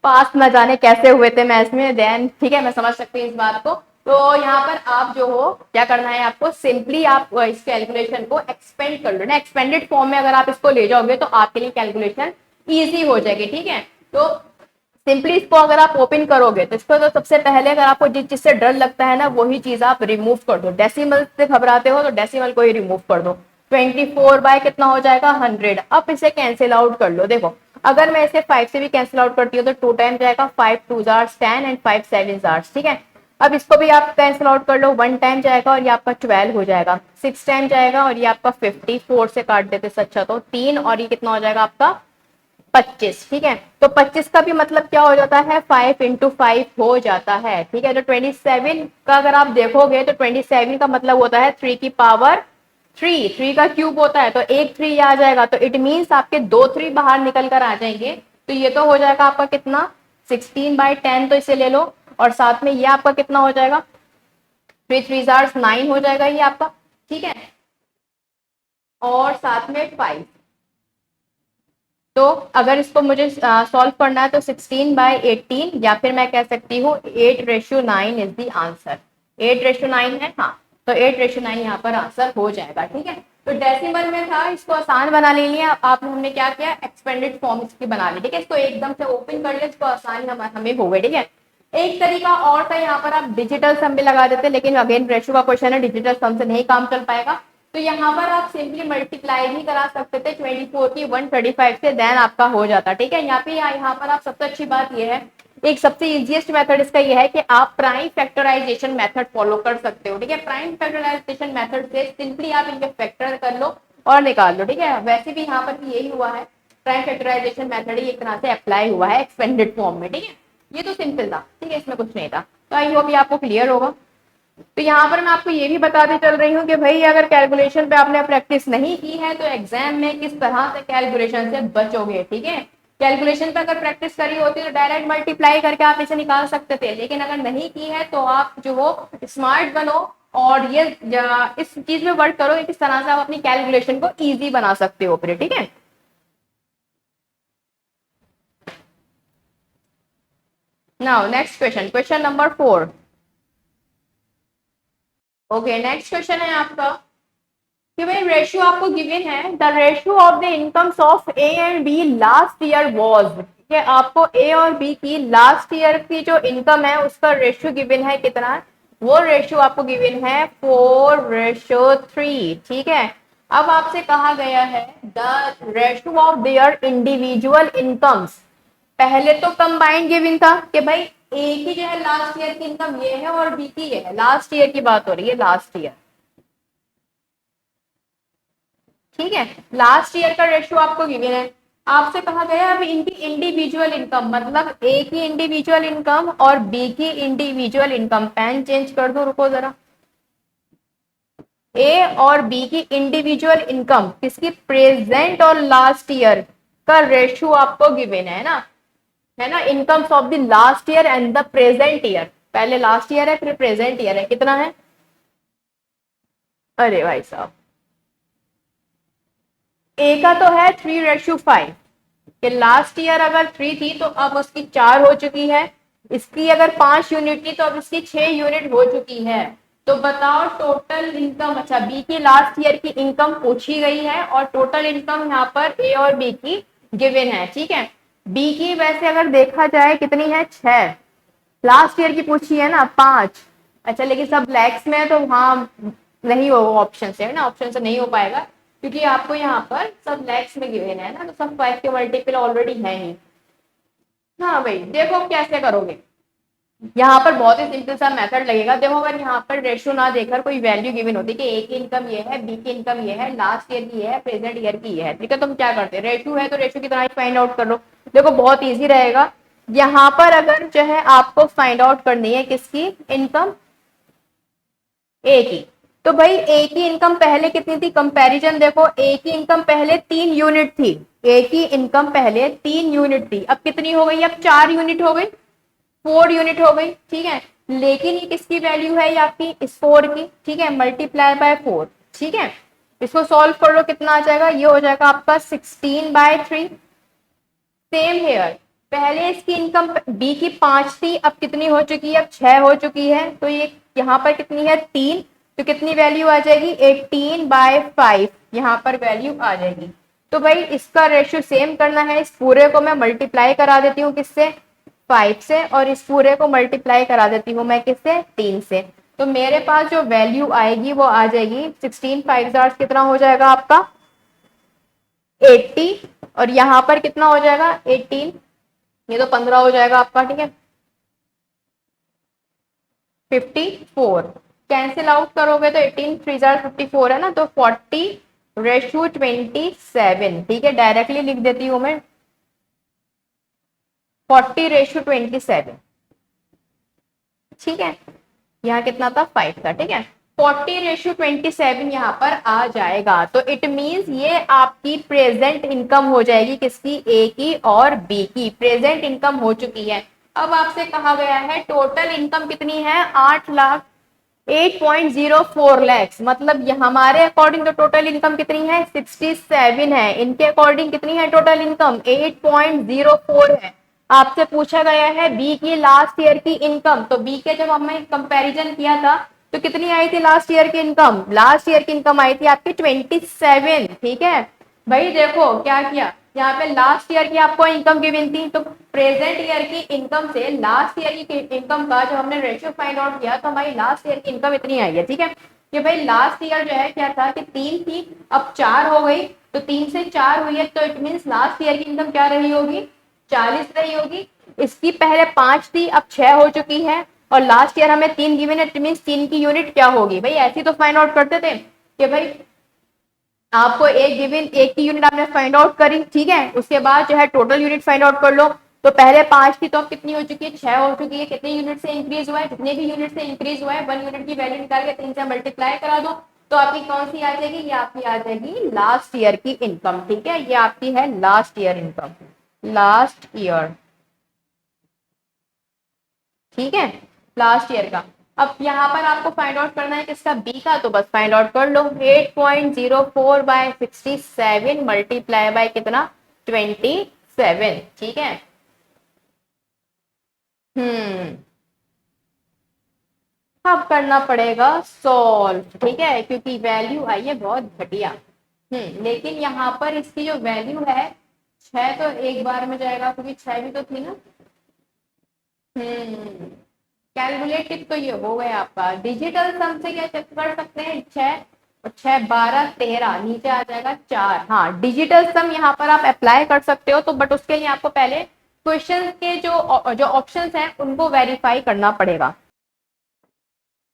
पास न जाने कैसे हुए थे मैथ्स में, देन ठीक है, मैं समझ सकती हूँ इस बात को। तो यहाँ पर आप जो हो क्या करना है आपको, सिंपली आप इस कैलकुलेशन को एक्सपेंड कर लो ना। एक्सपेंडेड फॉर्म में अगर आप इसको ले जाओगे तो आपके लिए कैलकुलेशन ईजी हो जाएगी, ठीक है। तो सिंपली इसको अगर आप ओपन करोगे तो इसको तो सबसे पहले अगर आपको जिस चीज से डर लगता है ना वही चीज आप रिमूव कर दो। डेसिमल से घबराते हो तो डेसिमल को ही रिमूव कर दो। 24 बाय कितना हो जाएगा? 100। अब इसे कैंसिल आउट कर लो। देखो अगर मैं इसे 5 से भी कैंसिल आउट करती हूँ तो 2 टाइम जाएगा, 5 2 जार 10 एंड 5 7 जार, ठीक है। अब इसको भी आप कैंसिल आउट कर लो, 1 टाइम जाएगा और ये आपका 12 हो जाएगा, 6 टाइम जाएगा और ये आपका 50, 4 से काट देते सच्चा तो 3 और ये कितना हो जाएगा आपका? 25, ठीक है। तो 25 का भी मतलब क्या हो जाता है? 5 इंटू 5 हो जाता है, ठीक है। तो 27 का अगर आप देखोगे तो 27 का मतलब होता है 3 की पावर 3, 3 का क्यूब होता है, तो एक 3 आ जाएगा। तो इट मीन्स आपके 2 3 बाहर निकल कर आ जाएंगे। तो ये तो हो जाएगा आपका कितना? 16/10, तो इसे ले लो और साथ में ये आपका कितना हो जाएगा? 3 3 जार 9 हो जाएगा ये आपका, ठीक है। और साथ में 5। तो अगर इसको मुझे सॉल्व करना है तो 16/18 या फिर मैं कह सकती हूँ 8:9 इज द आंसर। 8:9 है, हाँ। तो 8:9 यहाँ पर आंसर हो जाएगा, ठीक है। तो डेसिमल में था, इसको आसान बना ले लिया आपने। हमने क्या किया? एक्सपेंडेड फॉर्म इसकी बना ली, ठीक है। इसको एकदम से ओपन कर लिया, इसको आसान हमें हो गई, ठीक है। एक तरीका और था, यहाँ पर आप डिजिटल सम भी लगा देते, लेकिन अगेन रेशियो का क्वेश्चन है, डिजिटल सम से नहीं काम चल पाएगा। तो यहाँ पर आप सिंपली मल्टीप्लाई भी करा सकते थे 24 की 135 से, देन आपका हो जाता, ठीक है। यहाँ पर आप सबसे अच्छी बात यह है, एक सबसे इजीएस्ट मेथड इसका यह है कि आप प्राइम फैक्टराइजेशन मेथड फॉलो कर सकते हो, ठीक है। प्राइम फैक्टराइजेशन मेथड से सिंपली आप इनके फैक्टर कर लो और निकाल लो, ठीक है। वैसे भी यहाँ पर भी यही हुआ है, प्राइम फैक्टराइजेशन मेथड ही एक तरह से अप्लाई हुआ है एक्सपेंडेड फॉर्म में, ठीक है। ये तो सिंपल था, ठीक है, इसमें कुछ नहीं था। तो आई होप ये आपको क्लियर होगा। तो यहाँ पर मैं आपको ये भी बताते चल रही हूँ कि भाई अगर कैलकुलेशन पे आपने प्रैक्टिस नहीं की है तो एग्जाम में किस तरह से कैलकुलेशन से बचोगे, ठीक है। कैलकुलेशन पे अगर प्रैक्टिस करी होती तो डायरेक्ट मल्टीप्लाई करके आप इसे निकाल सकते थे, लेकिन अगर नहीं की है तो आप जो हो स्मार्ट बनो और ये इस चीज में वर्क करो किस तरह से आप अपनी कैलकुलेशन को ईजी बना सकते हो फिर, ठीक है। Now next question, question number 4। Okay, next question है आपका कि भाई रेशियो आपको गिवन है, the ratio of the incomes of A and B last year was, ठीक है। आपको ए और बी की लास्ट ईयर की जो इनकम है उसका रेशियो गिवन है कितना है? वो रेशियो आपको गिवन है 4:3, ठीक है। अब आपसे कहा गया है the ratio of their individual incomes. पहले तो कंबाइंड गिवन था कि भाई ए की जो है लास्ट ईयर की इनकम ये है और बी की ये है, लास्ट ईयर की बात हो रही है, लास्ट ईयर। ठीक है, लास्ट ईयर का रेशियो आपको गिवन है, आपसे कहा गया है अभी इनकी इंडिविजुअल इनकम, मतलब ए की इंडिविजुअल इनकम और बी की इंडिविजुअल इनकम, पेन चेंज कर दो, रुको जरा। ए और बी की इंडिविजुअल इनकम किसकी, प्रेजेंट और लास्ट ईयर का रेशियो आपको गिवन है ना, incomes of the last year and the present year, पहले लास्ट ईयर है फिर प्रेजेंट ईयर है, कितना है, अरे भाई साहब, ए का तो है 3:5, कि लास्ट ईयर अगर 3 थी तो अब उसकी 4 हो चुकी है, इसकी अगर 5 यूनिट थी तो अब इसकी 6 यूनिट हो चुकी है। तो बताओ टोटल इनकम, अच्छा बी की लास्ट ईयर की इनकम पूछी गई है और टोटल इनकम यहाँ पर ए और बी की गिवन है। ठीक है, बी की वैसे अगर देखा जाए कितनी है, 6, लास्ट ईयर की पूछी है ना 5, अच्छा लेकिन सब लैक्स में है तो वहां नहीं होगा, ऑप्शन से है ना, ऑप्शन से नहीं हो पाएगा क्योंकि आपको यहाँ पर सब लैक्स में गिवन है ना, तो सब 5 के मल्टीपल ऑलरेडी है ही। हाँ भाई देखो कैसे करोगे, यहाँ पर बहुत ही सिंपल सा मेथड लगेगा। देखो अगर यहाँ पर रेशियो ना देकर कोई वैल्यू गिवन होती कि ए की इनकम ये है, बी की इनकम ये है, लास्ट ईयर की ये है, प्रेजेंट ईयर की ये है, ठीक है, तुम क्या करते, रेशियो है तो रेशियो की तरह ही फाइंड आउट कर लो। देखो बहुत ईजी रहेगा, यहाँ पर अगर जो है आपको फाइंड आउट करनी है किसकी इनकम, ए की, तो भाई ए की इनकम पहले कितनी थी, कंपैरिजन देखो, ए की इनकम पहले 3 यूनिट थी, ए की इनकम पहले 3 यूनिट थी, अब कितनी हो गई, अब 4 यूनिट हो गई, 4 यूनिट हो गई। ठीक है, लेकिन ये किसकी वैल्यू है, ये आपकी इस 4 की, ठीक है, मल्टीप्लाई बाय 4, ठीक है, इसको सॉल्व कर लो, कितना आ जाएगा, ये हो जाएगा आपका 16/3। सेम हेयर, पहले इसकी इनकम बी की 5 थी, अब कितनी हो चुकी है, अब 6 हो चुकी है, तो ये यहाँ पर कितनी है 3, तो कितनी वैल्यू आ जाएगी 18/5, यहाँ पर वैल्यू आ जाएगी। तो भाई इसका रेशियो सेम करना है, इस पूरे को मैं मल्टीप्लाई करा देती हूँ किससे, 5 से, और इस पूरे को मल्टीप्लाई करा देती हूँ मैं किससे, 3 से, तो मेरे पास जो वैल्यू आएगी वो आ जाएगी 16 5 कितना हो जाएगा आपका 80, और यहाँ पर कितना हो जाएगा 18, ये तो 15 हो जाएगा आपका, ठीक है, 54, कैंसिल आउट करोगे तो 18 3 54 है ना, तो 40:27, ठीक है, डायरेक्टली लिख देती हूँ मैं 40:27, ठीक है, यहाँ कितना था 5 था, ठीक है, 40:27 यहाँ पर आ जाएगा, तो इट मींस ये आपकी प्रेजेंट इनकम हो जाएगी किसकी, ए की और बी की प्रेजेंट इनकम हो चुकी है। अब आपसे कहा गया है टोटल इनकम कितनी है, 8,08.04 लैक्स, मतलब ये हमारे अकॉर्डिंग तो टोटल इनकम कितनी है 67 है, इनके अकॉर्डिंग कितनी है टोटल इनकम 8.04 है। आपसे पूछा गया है बी की लास्ट ईयर की इनकम, तो बी के जब हमने कंपैरिजन किया था तो कितनी आई थी लास्ट ईयर की इनकम, लास्ट ईयर की इनकम आई थी आपकी 27, ठीक है। भाई देखो क्या किया, यहाँ पे लास्ट ईयर की आपको इनकम गिवन थी, तो प्रेजेंट ईयर की इनकम से लास्ट ईयर की इनकम का जो हमने रेशियो फाइंड आउट किया तो हमारी लास्ट ईयर की इनकम इतनी आई है, ठीक है, कि भाई लास्ट ईयर जो है क्या था कि 3 थी, अब 4 हो गई, तो 3 से 4 हुई है, तो इट मीन लास्ट ईयर की इनकम क्या रही होगी 40 रही होगी। इसकी पहले 5 थी, अब 6 हो चुकी है, और लास्ट ईयर हमें 3 गिवन है, इट मीन 3 की यूनिट क्या होगी, भाई ऐसी तो फाइंड आउट करते थे कि भाई आपको एक गिवन एक की यूनिट आपने फाइंड आउट करी, ठीक है, उसके बाद जो है टोटल यूनिट फाइंड आउट कर लो, तो पहले 5 थी तो अब कितनी हो चुकी है 6 हो चुकी है, कितने यूनिट से इंक्रीज हुआ है, जितने भी यूनिट से इंक्रीज हुआ है 1 यूनिट की वैल्यू निकाल के 3 से मल्टीप्लाई करा दो, तो आपकी कौन सी आ जाएगी, ये आपकी आ जाएगी लास्ट ईयर की इनकम, ठीक है, ये आपकी है last year income, last year, ठीक है, लास्ट ईयर का। अब यहाँ पर आपको फाइंड आउट करना है किसका, बी का, तो बस फाइंड आउट कर लो 8.04/67 मल्टीप्लाई बाय कितना 27, ठीक है। हम्म, अब करना पड़ेगा सॉल्व, ठीक है, क्योंकि वैल्यू आई है बहुत घटिया। लेकिन यहाँ पर इसकी जो वैल्यू है 6 तो एक बार में जाएगा क्योंकि 6 भी तो थी ना। कैलकुलेटिव तो ये हो गया आपका, डिजिटल सम से क्या चेक कर सकते हैं 6 और 6 12 13, नीचे आ जाएगा 4, हाँ डिजिटल सम यहाँ पर आप अप्लाई कर सकते हो, तो बट उसके लिए आपको पहले क्वेश्चन के जो जो ऑप्शंस हैं उनको वेरीफाई करना पड़ेगा।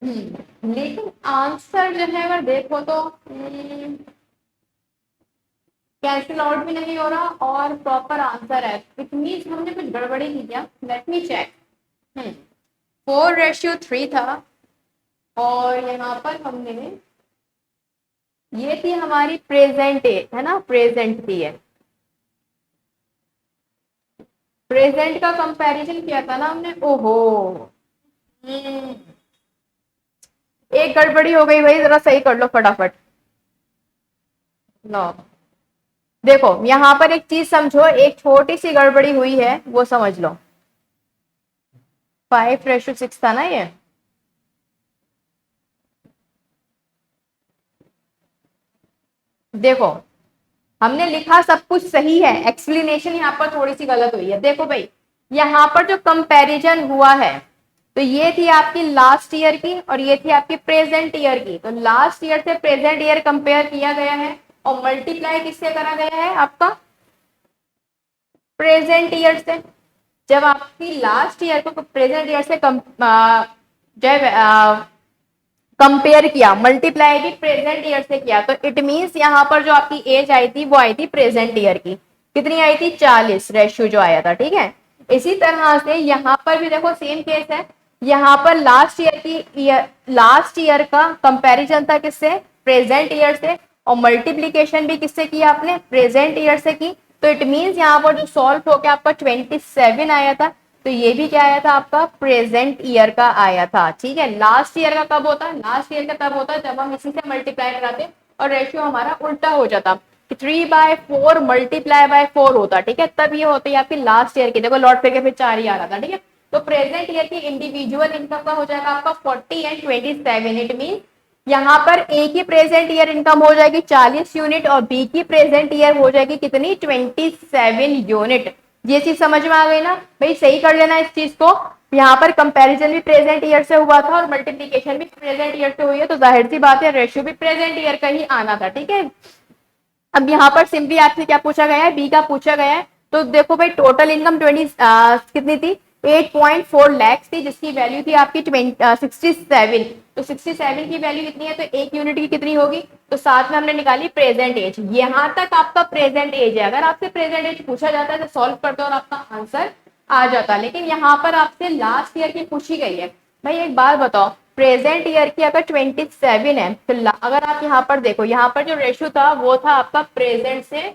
लेकिन आंसर जो है अगर देखो तो कैंसिल आउट भी नहीं हो रहा और प्रॉपर आंसर है, इट मीन्स हमने कुछ गड़बड़ी की क्या, लेट मी चेक। 4:3 था और यहाँ पर हमने, ये थी हमारी प्रेजेंट एज है ना, प्रेजेंट थी है, प्रेजेंट का कंपैरिजन किया था ना हमने। ओहो, हम्म, एक गड़बड़ी हो गई भाई, जरा सही कर लो फटाफट। लो देखो यहाँ पर एक चीज समझो, एक छोटी सी गड़बड़ी हुई है वो समझ लो। 5:6 था ना ये, देखो हमने लिखा सब कुछ सही है, एक्सप्लेनेशन यहाँ पर थोड़ी सी गलत हुई है। देखो भाई यहाँ पर जो कंपैरिजन हुआ है, तो ये थी आपकी लास्ट ईयर की और ये थी आपकी प्रेजेंट ईयर की। तो लास्ट ईयर से प्रेजेंट ईयर कंपेयर किया गया है और मल्टीप्लाई किससे करा गया है, आपका प्रेजेंट ईयर से। जब आपकी लास्ट ईयर को प्रेजेंट ईयर से जब कंपेयर किया, मल्टीप्लाई भी प्रेजेंट ईयर से किया, तो इट मींस यहाँ पर जो आपकी एज आई थी वो आई थी प्रेजेंट ईयर की। कितनी आई थी, 40 रेशियो जो आया था, ठीक है। इसी तरह से यहाँ पर भी देखो सेम केस है, यहाँ पर लास्ट ईयर का कंपैरिजन था किससे, प्रेजेंट ईयर से, और मल्टीप्लीकेशन भी किससे किया आपने, प्रेजेंट ईयर से की। तो इट मींस यहाँ पर जो सॉल्व होकर आपका 27 आया था, तो ये भी क्या आया था आपका, प्रेजेंट ईयर का आया था, ठीक है। लास्ट ईयर का कब होता है, लास्ट ईयर का तब होता है जब हम इसी से मल्टीप्लाई कराते और रेशियो हमारा उल्टा हो जाता, 3/4 मल्टीप्लाई बाय 4 होता, ठीक है, तब ये होती है आपकी लास्ट ईयर की। देखो लौट फिर के फिर 4 ही आ रहा था, ठीक है। तो प्रेजेंट ईयर की इंडिविजुअल इनकम का हो जाएगा आपका 40 एंड 27। इट मीन यहाँ पर ए की प्रेजेंट ईयर इनकम हो जाएगी 40 यूनिट और बी की प्रेजेंट ईयर हो जाएगी कितनी, 27 यूनिट। ये चीज समझ में आ गई ना भाई, सही कर लेना इस चीज को। यहाँ पर कंपैरिजन भी प्रेजेंट ईयर से हुआ था और मल्टीप्लीकेशन भी प्रेजेंट ईयर से हुई है, तो जाहिर सी बात है रेशियो भी प्रेजेंट ईयर का ही आना था, ठीक है। अब यहाँ पर सिंपली आपसे क्या पूछा गया है, बी का पूछा गया है। तो देखो भाई टोटल इनकम कितनी थी, 8.4 लाख थी, जिसकी वैल्यू थी आपकी 67। तो 67 की वैल्यू कितनी है, तो एक यूनिट की कितनी होगी, तो साथ में हमने निकाली प्रेजेंट एज। यहाँ तक आपका प्रेजेंट एज है। अगर आपसे प्रेजेंट एज पूछा जाता है तो सॉल्व करते और आपका आंसर आ जाता, लेकिन यहाँ पर आपसे लास्ट ईयर की पूछी गई है। भाई एक बात बताओ, प्रेजेंट ईयर की अगर 27 है, फिर अगर आप यहाँ पर देखो, यहाँ पर जो रेशियो था वो था आपका प्रेजेंट से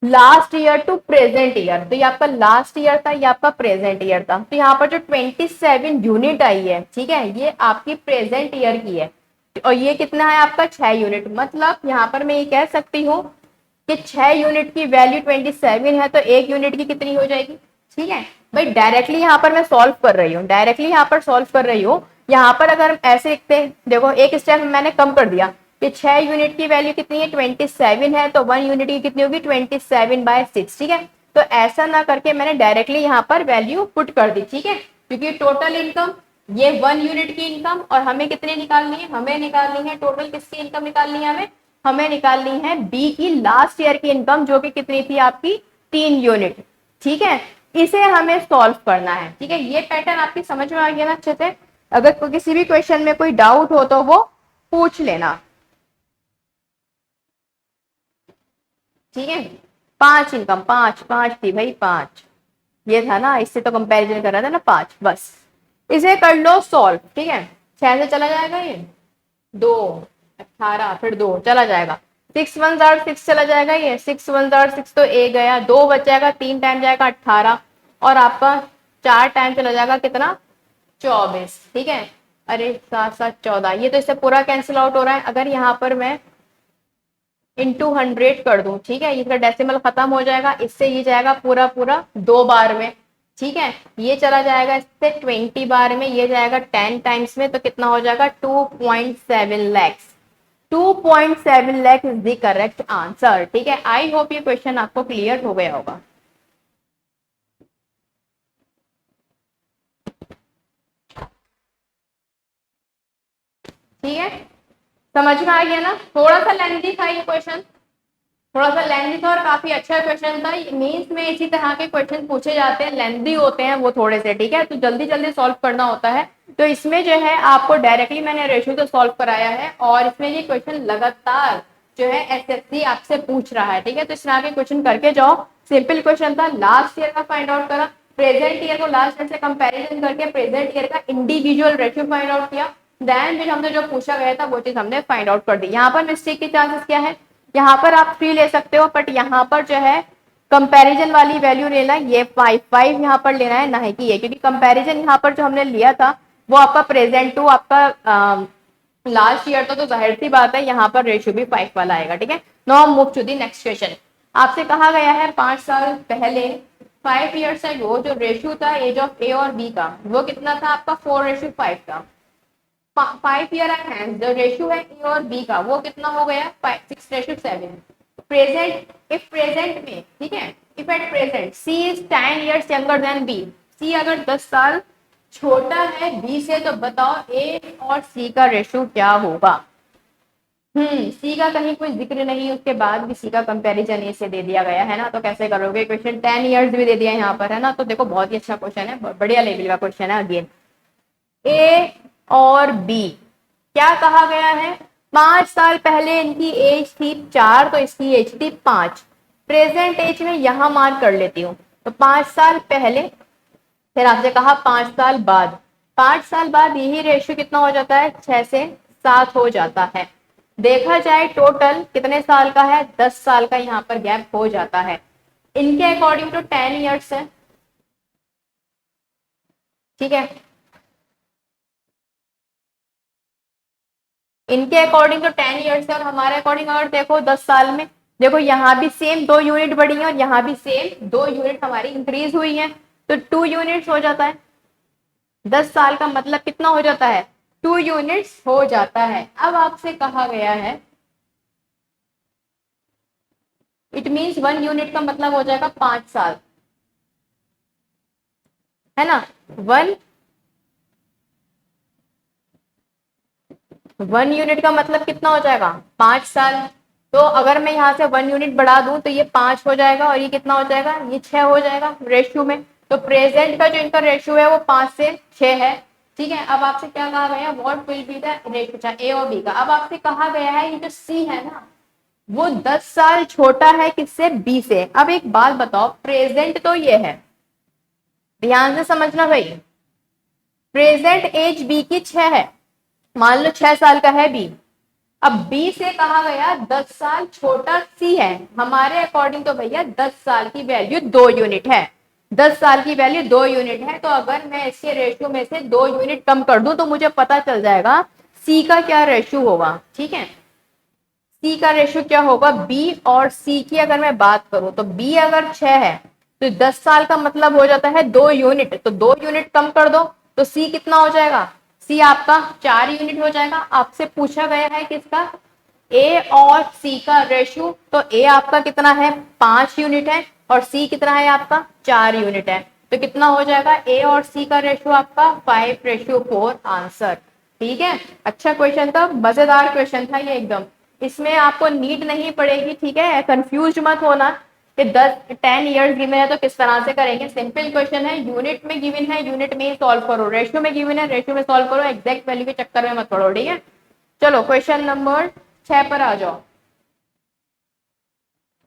last year to present year, तो ये आपका लास्ट ईयर था, ये आपका प्रेजेंट ईयर था। तो यहाँ पर जो 27 यूनिट आई है, ठीक है, ये आपकी प्रेजेंट ईयर की है और ये कितना है आपका 6 यूनिट। मतलब यहाँ पर मैं ये कह सकती हूँ कि 6 यूनिट की वैल्यू 27 है, तो एक यूनिट की कितनी हो जाएगी, ठीक है। भाई डायरेक्टली यहाँ पर मैं सॉल्व कर रही हूँ, डायरेक्टली यहाँ पर सॉल्व कर रही हूँ। यहाँ पर अगर ऐसे लिखते हैं, देखो एक स्टेप मैंने कम कर दिया कि 6 यूनिट की वैल्यू कितनी है, 27 है, तो 1 यूनिट की कितनी होगी, 27/6, ठीक है। तो ऐसा ना करके मैंने डायरेक्टली यहाँ पर वैल्यू पुट कर दी, ठीक है, क्योंकि टोटल इनकम ये 1 यूनिट की इनकम और हमें कितनी निकालनी है, हमें निकालनी है टोटल किसकी इनकम निकालनी है, हमें निकालनी है बी की लास्ट ईयर की इनकम, जो कि कितनी थी आपकी 3 यूनिट, ठीक है। इसे हमें सॉल्व करना है, ठीक है। ये पैटर्न आपकी समझ में आ गया ना अच्छे से। अगर किसी भी क्वेश्चन में कोई डाउट हो तो वो पूछ लेना, ठीक है। 5 इनकम, पांच पांच थी भाई, 5 ये था ना, इससे तो कंपैरिजन कर रहा था ना, 5 बस। इसे कर लो सॉल्व, ठीक है। 6 से चला जाएगा ये, 2 18 फिर 2 चला जाएगा, 6 1 6 चला जाएगा, ये 6 1 6 तो ए गया, 2 बच जाएगा, 3 टाइम जाएगा 18 और आपका 4 टाइम चला जाएगा कितना, 24, ठीक है। अरे 7 7 14, ये तो इससे पूरा कैंसिल आउट हो रहा है। अगर यहाँ पर मैं इंटू 100 कर दूं, ठीक है, इसका डेसिमल खत्म हो जाएगा, इससे ये जाएगा पूरा पूरा 2 बार में, ठीक है। ये चला जाएगा इससे 20 बार में, ये जाएगा 10 टाइम्स में, तो कितना हो जाएगा 2.7 lakhs. 2.7 lakhs is the correct answer, ठीक है। आई होप ये क्वेश्चन आपको क्लियर हो गया होगा, ठीक है। समझ में आ गया ना, थोड़ा सा लेंथी था ये क्वेश्चन, थोड़ा सा लेंथी था और काफी अच्छा क्वेश्चन था। मेंस में इसी तरह के क्वेश्चन पूछे जाते हैं, लेंथी होते हैं वो थोड़े से, ठीक है, तो जल्दी जल्दी सॉल्व करना होता है। तो इसमें जो है आपको डायरेक्टली मैंने रेशियो तो सॉल्व कराया है, और इसमें ये क्वेश्चन लगातार जो है एसएससी आपसे पूछ रहा है, ठीक है, तो इस तरह के क्वेश्चन करके जाओ। सिंपल क्वेश्चन था, लास्ट ईयर का फाइंड आउट करा, प्रेजेंट ईयर को लास्ट ईयर से कंपैरिजन करके प्रेजेंट ईयर का इंडिविजुअल रेशियो फाइंड आउट किया, देन फिर हमने जो पूछा गया था वो चीज हमने फाइंड आउट कर दी। यहाँ पर मिस्टेक के चांसेस क्या है, यहाँ पर आप 3 ले सकते हो, बट यहाँ पर जो है कंपैरिजन वाली वैल्यू लेना है, ये 5 यहाँ पर लेना है, ना है कि ये, क्योंकि कंपैरिजन यहाँ पर जो हमने लिया था वो आपका प्रेजेंट टू आपका लास्ट ईयर तो जाहिर सी बात है यहाँ पर रेशियो भी 5 वाला आएगा, ठीक है। Now move to the next question. आपसे कहा गया है 5 साल पहले 5 ईयर्स अगो जो रेशियो था एज ऑफ ए और बी का वो कितना था आपका 4:5 था। 5 ईयर हैंड जो रेशियो है ए और बी का वो कितना हो गया 6:7। प्रेजेंट इफ प्रेजेंट में, ठीक है, if at present C is 10 years younger than B, C अगर 10 साल छोटा है बी से, तो बताओ ए और सी का रेशियो क्या होगा। सी का कहीं कोई जिक्र नहीं, उसके बाद भी सी का कंपैरिजन ए से दे दिया गया है ना, तो कैसे करोगे। क्वेश्चन 10 ईयर्स भी दे दिया यहाँ पर है ना, तो देखो बहुत ही अच्छा क्वेश्चन है, बढ़िया लेवल का क्वेश्चन है। अगेन ए और बी क्या कहा गया है, 5 साल पहले इनकी एज थी 4, तो इसकी एज थी 5। प्रेजेंट एज में यहां मार्क कर लेती हूँ, तो 5 साल पहले, फिर आपसे कहा 5 साल बाद, 5 साल बाद यही रेशियो कितना हो जाता है 6 से 7 हो जाता है। देखा जाए टोटल कितने साल का है, 10 साल का यहाँ पर गैप हो जाता है। इनके अकॉर्डिंग तो 10 ईयर्स है, ठीक है, इनके अकॉर्डिंग तो 10 ईयर्स है, और हमारे अकॉर्डिंग अगर देखो 10 साल में, देखो यहाँ भी सेम 2 यूनिट बढ़ी है और यहाँ भी सेम 2 यूनिट हमारी इंक्रीज हुई है, तो 2 यूनिट्स हो जाता है। 10 साल का मतलब कितना हो जाता है 2 यूनिट्स हो जाता है। अब आपसे कहा गया है, इट मीन्स 1 यूनिट का मतलब हो जाएगा 5 साल, है ना। वन 1 यूनिट का मतलब कितना हो जाएगा 5 साल। तो अगर मैं यहाँ से 1 यूनिट बढ़ा दूं तो ये 5 हो जाएगा, और ये कितना हो जाएगा, ये 6 हो जाएगा रेशियो में। तो प्रेजेंट का जो इनका रेशियो है वो 5 से 6 है, ठीक है। अब आपसे क्या कहा गया, what will be the ratio A और बी का। अब आपसे कहा गया है ये जो सी है ना वो 10 साल छोटा है किससे, बी से। अब एक बात बताओ, प्रेजेंट तो ये है, ध्यान से समझना भाई, प्रेजेंट एज बी की 6 है, मान लो 6 साल का है बी। अब बी से कहा गया 10 साल छोटा सी है, हमारे अकॉर्डिंग तो भैया 10 साल की वैल्यू 2 यूनिट है, 10 साल की वैल्यू 2 यूनिट है। तो अगर मैं इसके रेशियो में से 2 यूनिट कम कर दूं तो मुझे पता चल जाएगा सी का क्या रेशियो होगा, ठीक है। सी का रेशियो क्या होगा, बी और सी की अगर मैं बात करूं तो बी अगर 6 है तो 10 साल का मतलब हो जाता है 2 यूनिट, तो 2 यूनिट कम कर दो तो सी कितना हो जाएगा, सी आपका 4 यूनिट हो जाएगा। आपसे पूछा गया है किसका, ए और सी का रेशियो, तो ए आपका कितना है 5 यूनिट है और सी कितना है आपका 4 यूनिट है, तो कितना हो जाएगा ए और सी का रेशियो आपका 5:4 आंसर, ठीक है। अच्छा क्वेश्चन था, मजेदार क्वेश्चन था ये एकदम, इसमें आपको नीड नहीं पड़ेगी, ठीक है, कंफ्यूज मत होना कि 10 ईयर्स गिवन है तो किस तरह से करेंगे। सिंपल क्वेश्चन है, यूनिट में गिवन है यूनिट में ही सॉल्व करो, रेशियो में गिवन है रेशियो में सॉल्व करो, एग्जैक्ट वैल्यू के चक्कर में मत पड़ो, ठीक है। चलो क्वेश्चन नंबर 6 पर आ जाओ।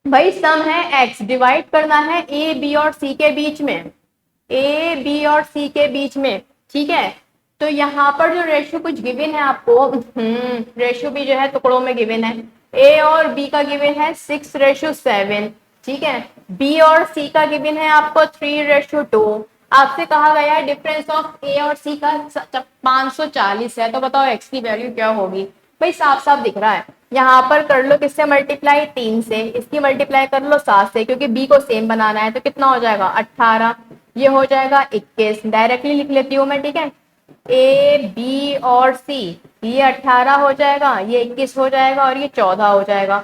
भाई सम है एक्स, डिवाइड करना है ए बी और सी के बीच में, ए बी और सी के बीच में, ठीक है। तो यहाँ पर जो रेशियो कुछ गिवन है आपको, रेशियो भी जो है टुकड़ों में गिवन है, ए और बी का गिवन है 6:7, ठीक है। बी और सी का गिवन है आपको 3:2। आपसे कहा गया है डिफरेंस ऑफ ए और सी का 540 है, तो बताओ एक्स की वैल्यू क्या होगी। भाई साफ साफ दिख रहा है, यहाँ पर कर लो किससे मल्टीप्लाई, 3 से, इसकी मल्टीप्लाई कर लो 7 से, क्योंकि बी को सेम बनाना है, तो कितना हो जाएगा 18, ये हो जाएगा 21, डायरेक्टली लिख लेती हूँ मैं, ठीक है। ए बी और सी, ये 18 हो जाएगा, ये 21 हो जाएगा और ये 14 हो जाएगा,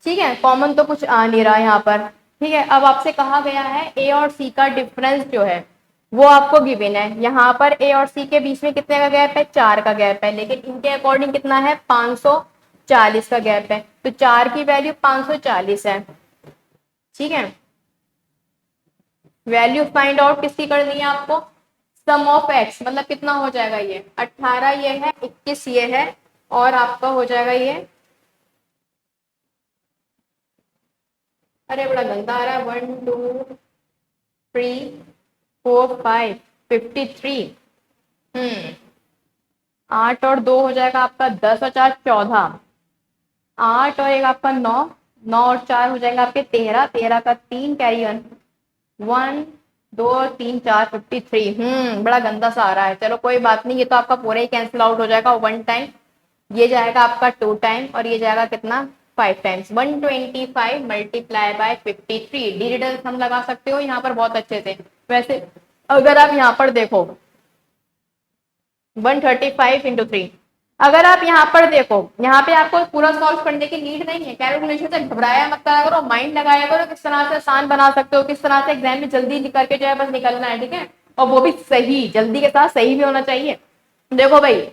ठीक है। कॉमन तो कुछ आ नहीं रहा यहाँ पर, ठीक है। अब आपसे कहा गया है ए और सी का डिफरेंस जो है वो आपको गिवन है, यहाँ पर ए और सी के बीच में कितने का गैप है, 4 का गैप है, लेकिन इनके अकॉर्डिंग कितना है 540 का गैप है। तो 4 की वैल्यू 540 है। ठीक है, वैल्यू फाइंड आउट किसकी करनी है आपको, सम ऑफ एक्स, मतलब कितना हो जाएगा ये 18 ये है, 21 ये है, और आपका हो जाएगा ये, अरे बड़ा गंदा आ रहा है, 1 2 3 4 5 53। 8 और 2 हो जाएगा आपका 10 और 4 14, 8 और एक आपका 9, 9 और 4 हो जाएगा आपके 13, 13 का 3 कैरी ऑन, 1 2 3 4 53। बड़ा गंदा सा आ रहा है, चलो कोई बात नहीं, ये तो आपका पूरा ही कैंसिल आउट हो जाएगा 1 टाइम, ये जाएगा आपका 2 टाइम, और ये जाएगा कितना 5 टाइम्स। 125 मल्टीप्लाई बाय 53, डिजिटल सम लगा सकते हो यहाँ पर बहुत अच्छे से। वैसे अगर आप यहाँ पर देखो 135 इंटू 3, अगर आप यहाँ पर देखो, यहाँ पे आपको पूरा सॉल्व करने की नीड नहीं है, कैलकुलेशन से घबराया मत करा करो, माइंड लगाया करो, किस तरह से आसान बना सकते हो, किस तरह से एग्जाम में जल्दी निकल के जो है बस निकलना है। ठीक है, और वो भी सही, जल्दी के साथ सही भी होना चाहिए। देखो भाई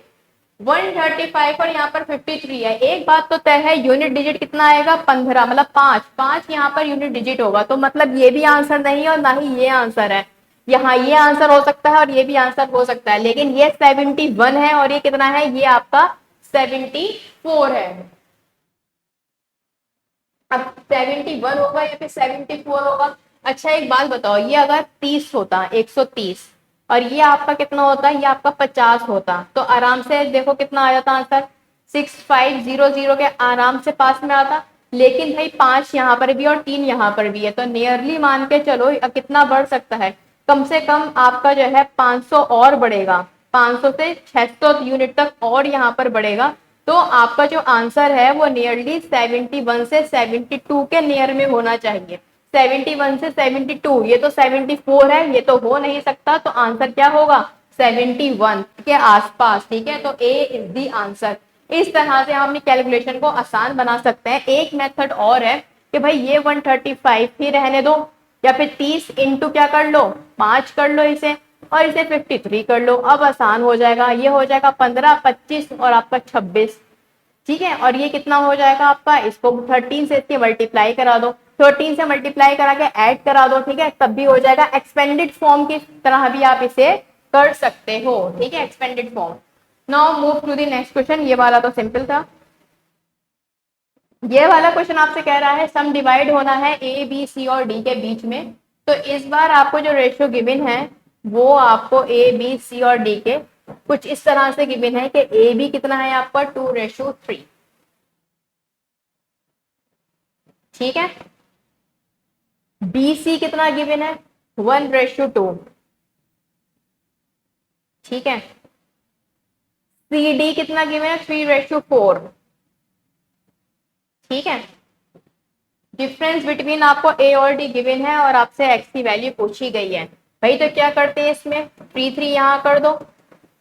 135 और यहाँ पर 53 है, एक बात तो तय है, यूनिट डिजिट कितना आएगा 15, मतलब 5 5 यहाँ पर यूनिट डिजिट होगा, तो मतलब ये भी आंसर नहीं है और ना ही ये आंसर है। यहाँ ये आंसर हो सकता है और ये भी आंसर हो सकता है, लेकिन ये 71 है और ये कितना है, ये आपका 74 है। अब 71 होगा या फिर 74 होगा। अच्छा एक बात बताओ, ये अगर 30 होता, 130, और ये आपका कितना होता, ये आपका 50 होता, तो आराम से देखो कितना आ जाता आंसर, 6500 के आराम से पास में आता। लेकिन भाई 5 यहाँ पर भी और 3 यहाँ पर भी है, तो नियरली मान के चलो कितना बढ़ सकता है, कम से कम आपका जो है 500 और बढ़ेगा, 500 से 600 यूनिट तक और यहाँ पर बढ़ेगा। तो आपका जो आंसर है वो नियरली 71 से 72 के नियर में होना चाहिए। 71 से 72, ये तो 74 है, ये तो हो नहीं सकता, तो आंसर क्या होगा 71 के आसपास। ठीक है, तो ए इज द आंसर। इस तरह से हम अपनी कैलकुलेशन को आसान बना सकते हैं। एक मेथड और है कि भाई ये 135 ही रहने दो, या फिर 30 इंटू क्या कर लो 5 कर लो इसे, और इसे 53 कर लो, अब आसान हो जाएगा। ये हो जाएगा 15 25 और आपका 26। ठीक है, और ये कितना हो जाएगा आपका, इसको 13 से इसके मल्टीप्लाई करा दो, 13 से मल्टीप्लाई करा के ऐड करा दो। ठीक है, तब भी हो जाएगा। एक्सपेंडेड फॉर्म की तरह भी आप इसे कर सकते हो। ठीक है, expanded form. Now move to the next question. ये वाला तो सिंपल था। ये वाला क्वेश्चन आपसे कह रहा है सम डिवाइड होना है ए बी सी और डी के बीच में। तो इस बार आपको जो रेशियो गिवन है वो आपको ए बी सी और डी के कुछ इस तरह से गिवन है कि ए बी कितना है आपका 2:3। ठीक है, बी सी कितना गिवन है 1:2। ठीक है, सी डी कितना गिवन है 3:4। ठीक है, डिफरेंस बिटवीन आपको ए और डी गिवन है और आपसे एक्स की वैल्यू पूछी गई है। भाई तो क्या करते हैं, इसमें 3 3 यहाँ कर दो,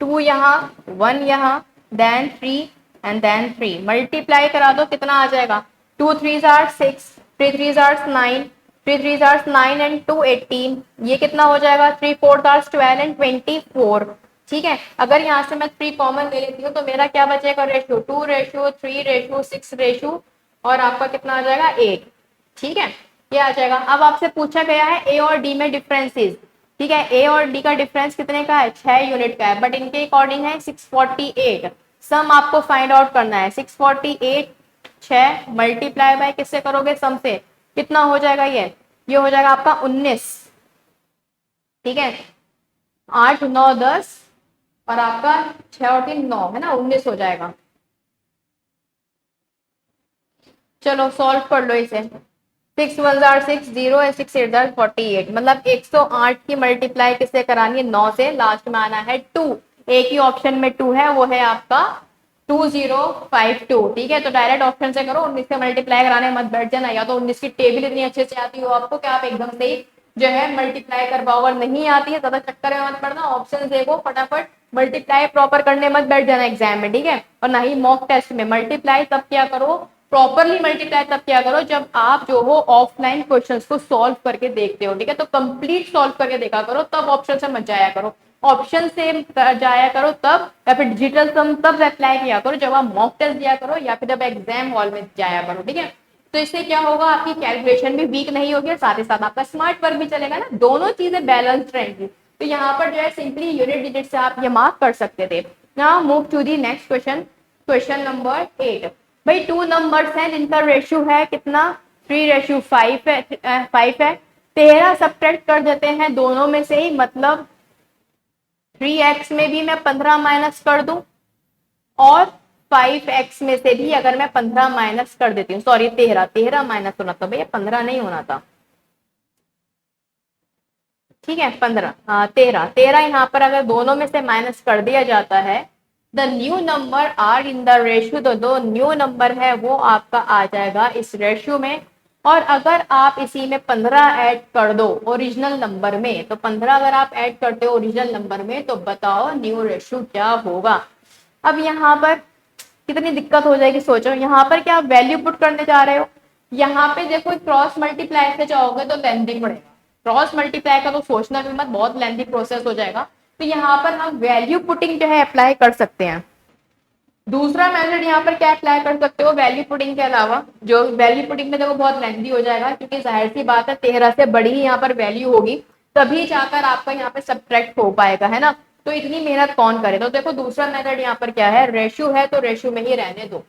2 यहाँ 1 यहाँ, देन 3 एंड देन 3 मल्टीप्लाई करा दो, कितना आ जाएगा 2 3 आर 6, 3 3 आर 9, 3 3 आर 9 एंड 2 18। ये कितना हो जाएगा 3 4 आर 12 एंड 24। ठीक है, अगर यहाँ से मैं 3 कॉमन ले लेती हूँ तो मेरा क्या बचेगा रेशियो 2:3:6 और आपका कितना आ जाएगा 8। ठीक है, ये आ जाएगा। अब आपसे पूछा गया है ए और डी में डिफरेंसेस। ठीक है, ए और डी का डिफरेंस कितने का है 6 यूनिट का है, बट इनके अकॉर्डिंग है 648। सम आपको फाइंड आउट करना है 648 6 मल्टीप्लाई बाय किससे करोगे सम से, कितना हो जाएगा ये हो जाएगा आपका 19। ठीक है, 8 9 10 और आपका 6 और 3 9 है ना, 19 हो जाएगा। चलो सॉल्व कर लो इसे। 6 1 6 0 है, 6 8 48, मतलब 108 की मल्टीप्लाई किससे करानी है 9 से, लास्ट में आना है 2। एक ही ऑप्शन में 2 है, वो है आपका 2052। ठीक है, तो डायरेक्ट ऑप्शन से करो, 19 से मल्टीप्लाई कराने मत बैठ जाना, या तो 19 की टेबल इतनी अच्छे से आती हो आपको कि आप एकदम से जो है मल्टीप्लाई कर पाओ, अगर नहीं आती है ज्यादा चक्कर में मत पड़ना, ऑप्शन देखो फटाफट, मल्टीप्लाई प्रॉपर करने मत बैठ जाना एग्जाम में। ठीक है, और ना ही मॉक टेस्ट में मल्टीप्लाई तब क्या करो, प्रॉपरली मल्टीप्लाई तब क्या करो जब आप जो हो ऑफलाइन क्वेश्चंस को सॉल्व करके देखते हो। ठीक है, तो कंप्लीट सॉल्व करके देखा करो, तब ऑप्शन से मत जाया करो। ऑप्शन से जाया करो तब, या फिर डिजिटल सम तब अप्लाई किया करो जब आप मॉक टेस्ट दिया करो या फिर जब एग्जाम हॉल में जाया करो, ठीक है। तो इससे क्या होगा, आपकी कैलकुलेशन भी वीक नहीं होगी और साथ ही साथ आपका स्मार्ट वर्क भी चलेगा ना, दोनों चीजें बैलेंस रहेंगी। तो यहाँ पर जो है सिंपली यूनिट डिजिट से आप ये मार्क कर सकते थे। Now move to the next question, question number 8। भाई 2 नंबर्स हैं जिनका रेशियो है कितना, 3:5 है, 5 है। 13 सब्ट्रैक्ट कर देते हैं दोनों में से ही, मतलब 3x में भी मैं 15 माइनस कर दूं और 5x में से भी अगर मैं 15 माइनस कर देती हूँ, सॉरी 13 माइनस होना था भैया, 15 नहीं होना था, ठीक है 15, हाँ 13 यहाँ पर अगर दोनों में से माइनस कर दिया जाता है, the new number are in the ratio, तो दो न्यू नंबर है वो आपका आ जाएगा इस रेशियो में। और अगर आप इसी में 15 ऐड कर दो ओरिजिनल नंबर में, तो 15 अगर आप ऐड करते हो ओरिजिनल नंबर में, तो बताओ न्यू रेशियो क्या होगा। अब यहाँ पर कितनी दिक्कत हो जाएगी सोचो, यहाँ पर क्या आप वैल्यू पुट करने जा रहे हो, यहाँ पे देखो क्रॉस मल्टीप्लाई से जाओगे तो लेंथी पड़ेगा, क्रॉस मल्टीप्लाई का तो सोचना भी मत, बहुत लेंथी प्रोसेस हो जाएगा। तो यहाँ पर हम वैल्यू पुटिंग जो है अप्लाई कर सकते हैं। दूसरा मेथड यहाँ पर क्या अप्लाई कर सकते हो वैल्यू पुटिंग के अलावा, जो वैल्यू पुटिंग में देखो बहुत लेंथी हो जाएगा, क्योंकि जाहिर सी बात है 13 से बड़ी ही यहाँ पर वैल्यू होगी, तभी जाकर आपका यहाँ पे सब्ट्रैक्ट हो पाएगा, है ना। तो इतनी मेहनत कौन करे, तो देखो दूसरा मेथड यहाँ पर क्या है, रेशियो है तो रेशियो में ही रहने दो।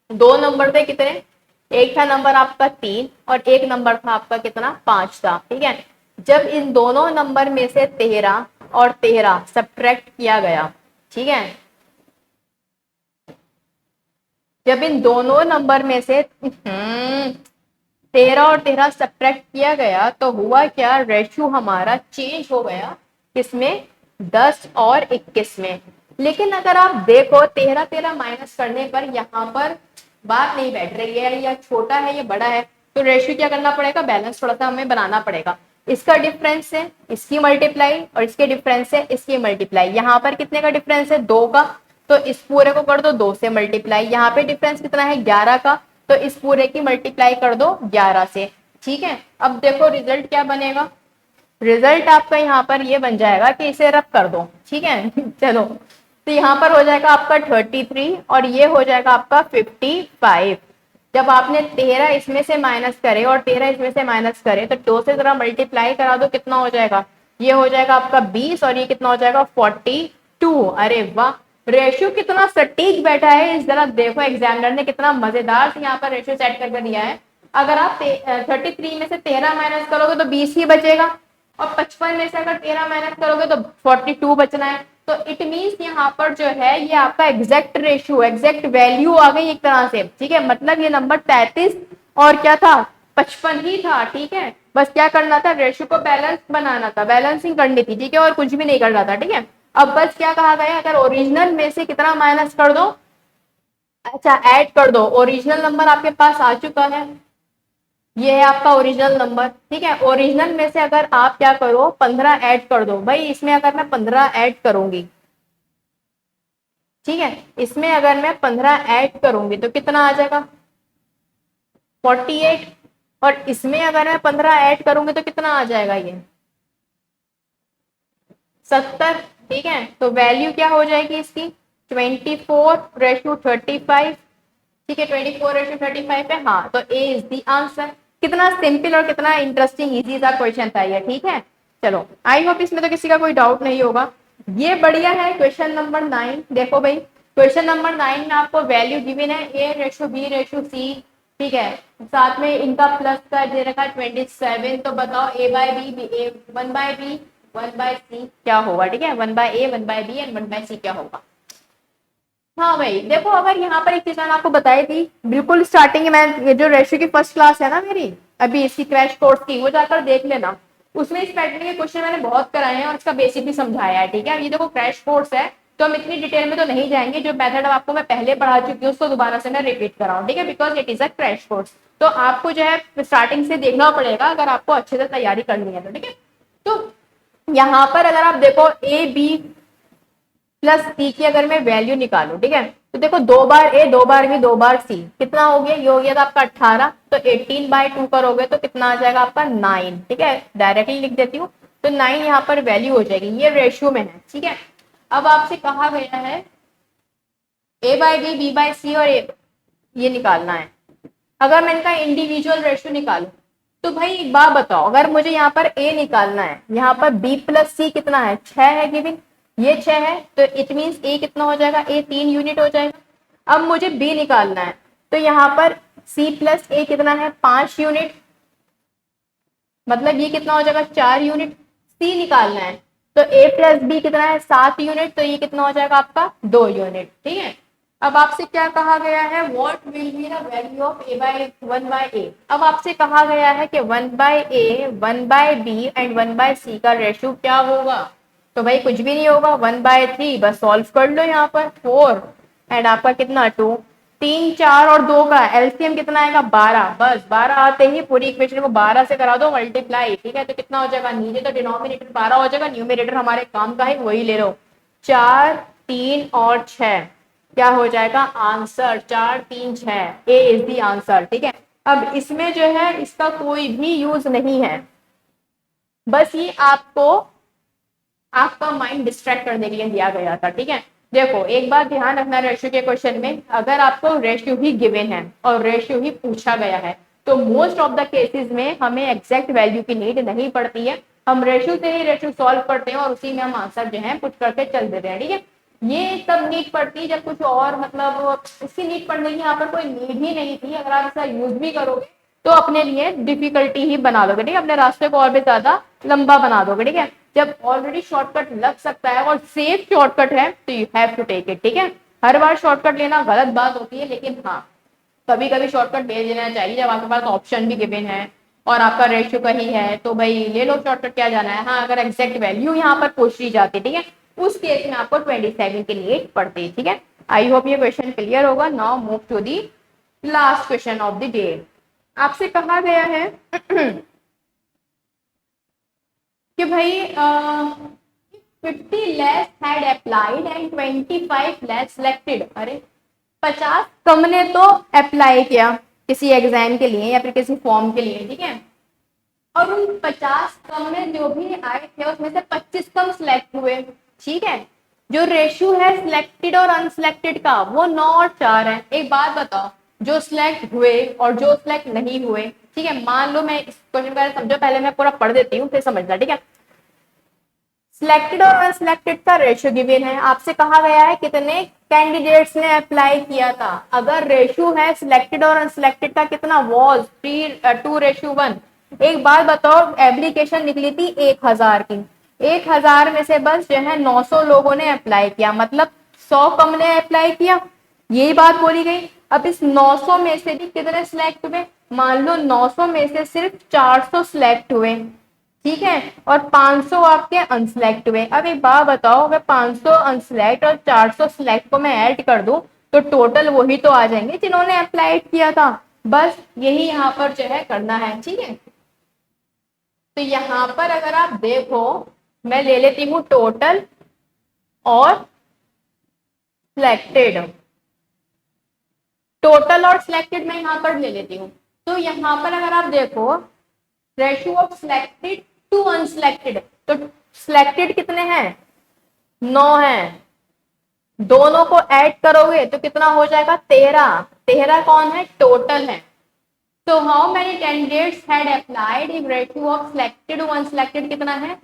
दो नंबर थे कितने, एक था नंबर आपका 3 और एक नंबर था आपका कितना 5 था, ठीक है। जब इन दोनों नंबर में से 13 और 13 सब्ट्रैक्ट किया गया, ठीक है, जब इन दोनों नंबर में से 13 और 13 सब्ट्रैक्ट किया गया, तो हुआ क्या, रेशियो हमारा चेंज हो गया किसमें, 10 और 21 में। लेकिन अगर आप देखो 13 13 माइनस करने पर यहाँ पर बात नहीं बैठ रही है, या छोटा है या बड़ा है, तो रेशियो क्या करना पड़ेगा, बैलेंस थोड़ा सा हमें बनाना पड़ेगा। इसका डिफरेंस है इसकी मल्टीप्लाई और इसके डिफरेंस है इसकी मल्टीप्लाई, यहाँ पर कितने का डिफरेंस है 2 का, तो इस पूरे को कर दो 2 से मल्टीप्लाई, यहाँ पे डिफरेंस कितना है 11 का, तो इस पूरे की मल्टीप्लाई कर दो 11 से, ठीक है। अब देखो रिजल्ट क्या बनेगा, रिजल्ट आपका यहाँ पर ये बन जाएगा कि इसे रब कर दो, ठीक है चलो, तो यहाँ पर हो जाएगा आपका 33 और ये हो जाएगा आपका 55। जब आपने 13 इसमें से माइनस करे और 13 इसमें से माइनस करे, तो 2 से जरा मल्टीप्लाई करा दो, कितना हो जाएगा, ये हो जाएगा आपका 20 और ये कितना हो जाएगा 42। अरे वाह, रेशियो कितना सटीक बैठा है, इस जरा देखो एग्जामिनर ने कितना मजेदार से यहाँ पर रेशियो सेट करके दिया है। अगर आप 33 में से 13 माइनस करोगे तो 20 ही बचेगा, और 55 में से अगर 13 माइनस करोगे तो 42 बचना है। तो इट मीन्स यहाँ पर जो है ये आपका एग्जैक्ट रेशियो, एग्जैक्ट वैल्यू आ गई एक तरह से, ठीक है। मतलब ये नंबर 33 और क्या था 55 ही था, ठीक है। बस क्या करना था, रेशियो को बैलेंस बनाना था, बैलेंसिंग करनी थी, ठीक है, और कुछ भी नहीं करना था, ठीक है। अब बस क्या कहा गया, अगर ओरिजिनल में से कितना माइनस कर दो, अच्छा ऐड कर दो, ओरिजिनल नंबर आपके पास आ चुका है, ये है आपका ओरिजिनल नंबर, ठीक है। ओरिजिनल में से अगर आप क्या करो 15 ऐड कर दो, भाई इसमें अगर मैं 15 ऐड करूंगी, ठीक है, इसमें अगर मैं 15 ऐड करूंगी तो कितना आ जाएगा 48, और इसमें अगर मैं 15 ऐड करूंगी तो कितना आ जाएगा ये 70, ठीक है। तो वैल्यू क्या हो जाएगी इसकी 24:35, ठीक है, 24:35 है, हाँ, तो ए इज द आंसर। कितना सिंपल और कितना इंटरेस्टिंग इजी सा क्वेश्चन था ये, ठीक है। चलो आई होप इसमें तो किसी का कोई डाउट नहीं होगा। ये बढ़िया है क्वेश्चन नंबर 9। देखो भाई क्वेश्चन नंबर 9 में आपको वैल्यू गिवन है A:B:C, ठीक है, साथ में इनका प्लस का दे रखा है 27। तो बताओ A/B, 1/B 1/C क्या होगा, ठीक है, 1/A 1/B एंड 1/C क्या होगा। हाँ भाई देखो, अगर यहाँ पर एक चीज मैंने आपको बताई थी बिल्कुल स्टार्टिंग में, ये जो रेशियो की फर्स्ट क्लास है ना मेरी अभी इसकी क्रैश कोर्स की, वो जाकर देख लेना, उसमें इस पैटर्न के क्वेश्चन मैंने बहुत कराए हैं और इसका बेसिक भी समझाया है, ठीक है। ये देखो क्रैश कोर्स है तो हम इतनी डिटेल में तो नहीं जाएंगे, जो मेथड आपको मैं पहले पढ़ा चुकी हूँ उसको दोबारा से मैं रिपीट कराऊँ, ठीक है, because it is a crash course. तो आपको जो है स्टार्टिंग से देखना पड़ेगा अगर आपको अच्छे से तैयारी करनी है तो, ठीक है। तो यहाँ पर अगर आप देखो A/B प्लस सी की अगर मैं वैल्यू निकालू, ठीक है, तो देखो 2 बार ए 2 बार बी 2 बार सी कितना हो गया, ये हो गया था आपका 18, तो 18/2 करोगे तो कितना आ जाएगा आपका 9, ठीक है, डायरेक्टली लिख देती हूँ तो 9 यहाँ पर वैल्यू हो जाएगी, ये रेशियो में है, ठीक है। अब आपसे कहा गया है ए बाई बी, बी बाई सी और ये निकालना है। अगर मैं इनका इंडिविजुअल रेशियो निकालू तो भाई एक बात बताओ, अगर मुझे यहाँ पर ए निकालना है, यहाँ पर बी प्लस सी कितना है, 6 है गिवन, ये 6 है, तो इट मीन्स ए कितना हो जाएगा, ए 3 यूनिट हो जाएगा। अब मुझे बी निकालना है, तो यहाँ पर सी प्लस ए कितना है, 5 यूनिट, मतलब ये कितना हो जाएगा, 4 यूनिट। सी निकालना है तो ए प्लस बी कितना है, 7 यूनिट, तो ये कितना हो जाएगा आपका, 2 यूनिट, ठीक है। अब आपसे क्या कहा गया है, what will be the value of A by 1 by A. अब आपसे कहा गया है कि 1 by A, 1 by B and 1 by C का रेशियो क्या होगा। तो भाई कुछ भी नहीं होगा, 1/3, बस सॉल्व कर लो, यहाँ पर 4 एंड आपका कितना 2, 3 4 और 2 का एलसीएम कितना आएगा, 12। बस 12 आते ही पूरी इक्वेशन को 12 से करा दो मल्टीप्लाई, ठीक है। तो कितना हो जाएगा, नीचे तो डिनोमिनेटर 12 हो जाएगा, न्यूमरेटर हमारे काम का है वही ले लो, 4 3 और 6 क्या हो जाएगा answer, 4 3 6, A is the answer, ठीक है। अब इसमें जो है इसका कोई भी यूज नहीं है, बस ये आपको आपका माइंड डिस्ट्रैक्ट करने के लिए दिया गया था, ठीक है। देखो एक बात ध्यान रखना, रेशियो के क्वेश्चन में अगर आपको रेशियो ही गिवन है और रेशियो ही पूछा गया है तो मोस्ट ऑफ द केसेस में हमें एग्जैक्ट वैल्यू की नीड नहीं पड़ती है, हम रेशियो से ही रेशियो सॉल्व करते हैं और उसी में हम आंसर जो है पुट करके चल देते हैं, ठीक है। ये तब नीड पड़ती है जब कुछ और, मतलब इसकी नीड पड़ने की यहाँ पर कोई नीड ही नहीं थी। अगर आप इसका यूज भी करोगे तो अपने लिए डिफिकल्टी ही बना दोगे, ठीक है, अपने रास्ते को और भी ज्यादा लंबा बना दोगे, ठीक है। जब ऑलरेडी शॉर्टकट लग सकता है और सेफ शॉर्टकट है तो you have to take it, ठीक है। हर बार शॉर्टकट लेना गलत बात होती है, लेकिन हाँ कभी कभी शॉर्टकट ले लेना चाहिए जब आपके पास ऑप्शन भी गिवन है और आपका रेशियो कहीं है, तो भाई ले लो शॉर्टकट, क्या जाना है। हाँ अगर एग्जैक्ट वैल्यू यहाँ पर पूछ ली जाती है, ठीक है, उस केस में आपको 27 की नीड पड़ती है, ठीक है। आई होप ये क्वेश्चन क्लियर होगा। Now move to the last question of the day. आपसे कहा गया है कि भाई 50 less had applied and 25 less selected. अरे 50 कम ने तो अप्लाई किया किसी एग्जाम के लिए या फिर किसी फॉर्म के लिए, ठीक है, और उन 50 कम में जो भी आए थे उसमें से 25 कम सिलेक्ट हुए, ठीक है। जो रेशियो है सिलेक्टेड और अनसिलेक्टेड का वो 9 और 4 है। एक बात बताओ, जो सिलेक्ट हुए और जो सिलेक्ट नहीं हुए, ठीक है, मान लो मैं इस क्वेश्चन का समझो, पहले मैं पूरा पढ़ देती हूँ फिर समझना, ठीक है। सिलेक्टेड और अनसिलेक्टेड का रेशियो गिवन है, आपसे कहा गया है कितने कैंडिडेट्स ने अप्लाई किया था। अगर रेशियो है सिलेक्टेड और अनसिलेक्टेड का कितना वॉज 2:1। एक बात बताओ, एप्लीकेशन निकली थी 1000 की, 1000 में से बस जो है 900 लोगों ने अप्लाई किया, मतलब 100 कम ने अप्लाई किया, यही बात बोली गई। अब इस 900 में से भी कितने सिलेक्ट हुए, मान लो 900 में से सिर्फ 400 सिलेक्ट हुए, ठीक है, और 500 आपके अनसिलेक्ट हुए। अब एक बात बताओ, अगर 500 अनसिलेक्ट और 400 सिलेक्ट को मैं ऐड कर दूं तो टोटल वही तो आ जाएंगे जिन्होंने अप्लाई किया था। बस यही यहाँ पर जो है करना है, ठीक है। तो यहाँ पर अगर आप देखो, मैं ले लेती हूँ टोटल और सिलेक्टेड, टोटल और सिलेक्टेड मैं यहाँ पर ले लेती हूँ। तो यहाँ पर अगर आप देखो ratio of selected to unselected, तो सिलेक्टेड कितने हैं, 9 हैं, दोनों को ऐड करोगे तो कितना हो जाएगा 13, 13 कौन है, टोटल है। तो how many candidates had applied if ratio of selected to unselected कितना है,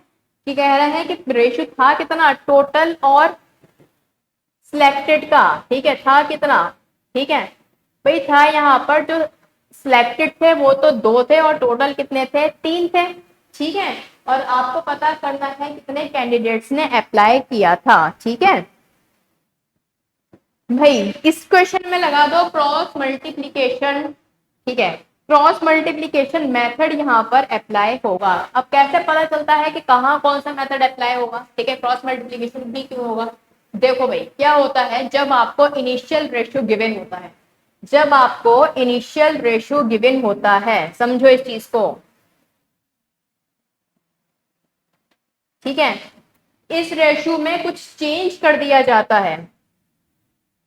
कि कह रहे हैं कि रेशियो था कितना टोटल और सिलेक्टेड का, ठीक है, था कितना, ठीक है भाई, था यहाँ पर जो सिलेक्टेड थे वो तो 2 थे और टोटल कितने थे, 3 थे, ठीक है। और आपको पता करना है कितने कैंडिडेट्स ने अप्लाई किया था, ठीक है भाई। इस क्वेश्चन में लगा दो क्रॉस मल्टीप्लीकेशन, ठीक है, क्रॉस मल्टीप्लीकेशन मेथड यहाँ पर अप्लाई होगा। अब कैसे पता चलता है कि कहाँ कौन सा मेथड अप्लाई होगा, ठीक है, क्रॉस मल्टीप्लीकेशन भी क्यों होगा। देखो भाई क्या होता है, जब आपको इनिशियल रेशियो गिवन होता है, जब आपको इनिशियल रेशियो गिवन होता है, समझो इस चीज को, ठीक है, इस रेशियो में कुछ चेंज कर दिया जाता है।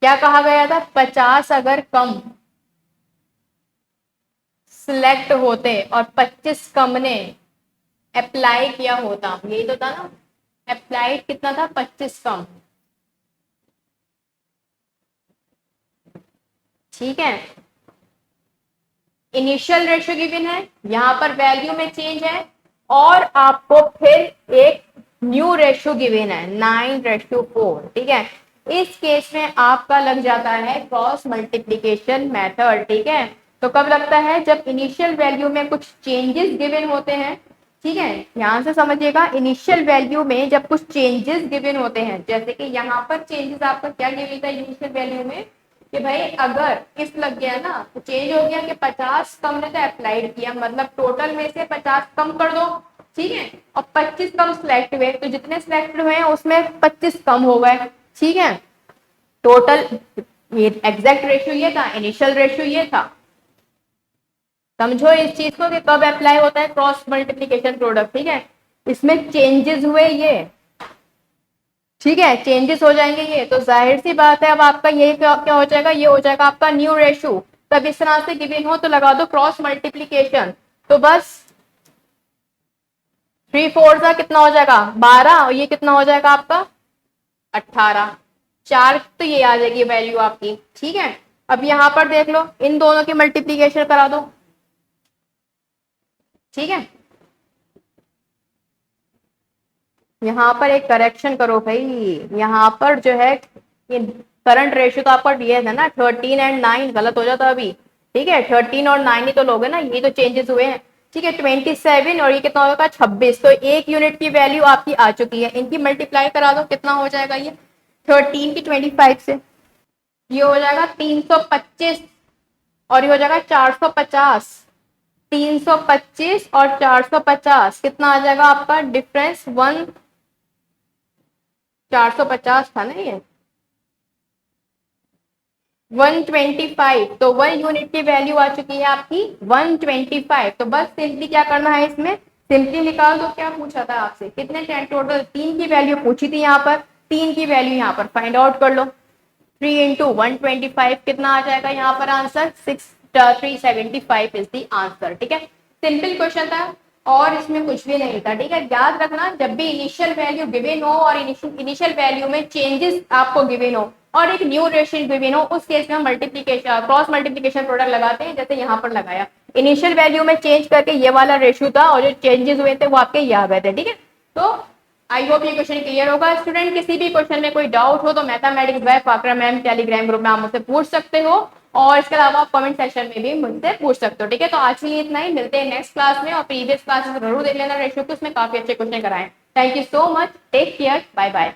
क्या कहा गया था, 50 अगर कम सिलेक्ट होते और 25 कम ने अप्लाई किया होता, यही तो था ना। अप्लाइड कितना था, 25 कम। ठीक है, इनिशियल रेशियो गिवन है, यहां पर वैल्यू में चेंज है, और आपको फिर एक न्यू रेशियो गिवन है 9:4। ठीक है, इस केस में आपका लग जाता है क्रॉस मल्टीप्लीकेशन मेथड। ठीक है, तो कब लगता है, जब इनिशियल वैल्यू में कुछ चेंजेस गिवन होते हैं। ठीक है, यहां से समझिएगा, इनिशियल वैल्यू में जब कुछ चेंजेस गिवन होते हैं, जैसे कि यहाँ पर चेंजेस आपका क्या गिवन था इनिशियल वैल्यू में, कि भाई अगर इफ लग गया ना तो चेंज हो गया कि 50 कम ने तो अप्लाइड किया, मतलब टोटल में से 50 कम कर दो। ठीक है, और 25 कम सिलेक्ट हुए, तो जितने सिलेक्ट हुए हैं उसमें 25 कम हो गए। ठीक है, टोटल ये एग्जैक्ट रेशियो ये था, इनिशियल रेशियो ये था। समझो इस चीज को कि कब अप्लाई होता है क्रॉस मल्टीप्लीकेशन प्रोडक्ट। ठीक है, इसमें चेंजेस हुए ये। ठीक है, चेंजेस हो जाएंगे ये, तो जाहिर सी बात है अब आपका ये क्या क्या हो जाएगा, ये हो जाएगा आपका न्यू रेशियो। तब इस तरह से गिवन हो तो लगा दो क्रॉस मल्टीप्लीकेशन, तो बस 3/4 का कितना हो जाएगा 12, और ये कितना हो जाएगा आपका 18, 4, तो ये आ जाएगी वैल्यू आपकी। ठीक है, अब यहाँ पर देख लो, इन दोनों की मल्टीप्लीकेशन करा दो। ठीक है, यहाँ पर एक करेक्शन करो भाई, यहाँ पर जो है ये करंट रेशियो तो आपका डीएस है ना, 13 एंड 9 गलत हो जाता अभी। ठीक है, 13 और 9 ही तो लोगे ना, ये तो चेंजेस हुए हैं। ठीक है, 27 और ये कितना होगा 26, तो एक यूनिट की वैल्यू आपकी आ चुकी है, इनकी मल्टीप्लाई करा दो, कितना हो जाएगा ये 13 की 25 से, ये हो जाएगा 325, और ये हो जाएगा 450। 325 और 450 कितना आ जाएगा आपका डिफरेंस, 450 था ना ये, 125, तो 1 यूनिट की वैल्यू आ चुकी है आपकी 125। तो बस सिंपली क्या करना है, इसमें सिंपली निकाल दो। क्या पूछा था आपसे, कितने टोटल 3 की वैल्यू पूछी थी, यहाँ पर 3 की वैल्यू यहाँ पर फाइंड आउट कर लो। 3 इंटू 125 कितना आ जाएगा यहाँ पर आंसर, 375 इज द आंसर। ठीक है, सिंपल क्वेश्चन था और इसमें कुछ भी नहीं था। ठीक है, याद रखना जब भी इनिशियल वैल्यू गिवन हो और इनिशियल वैल्यू में चेंजेस आपको गिवन हो और एक न्यू रेशियो गिवन हो, उस केस में हम मल्टीप्लीकेशन क्रॉस मल्टीप्लीकेशन प्रोडक्ट लगाते हैं, जैसे यहाँ पर लगाया। इनिशियल वैल्यू में चेंज करके ये वाला रेशियो था और जो चेंजेस हुए थे वो आपके ये आ गए थे। ठीक है, तो आई होप ये क्वेश्चन क्लियर होगा। स्टूडेंट किसी भी क्वेश्चन में कोई डाउट हो तो mathematics by Fakhra ma'am Telegram group में आप मुझसे पूछ सकते हो, और इसके अलावा आप कमेंट सेक्शन में भी मुझसे पूछ सकते हो। ठीक है, तो आज के लिए इतना ही, मिलते हैं नेक्स्ट क्लास में, और प्रीवियस क्लासेस जरूर देख लेना रेशियो के, उसमें काफी अच्छे क्वेश्चन कराएं। Thank you so much, take care, bye bye.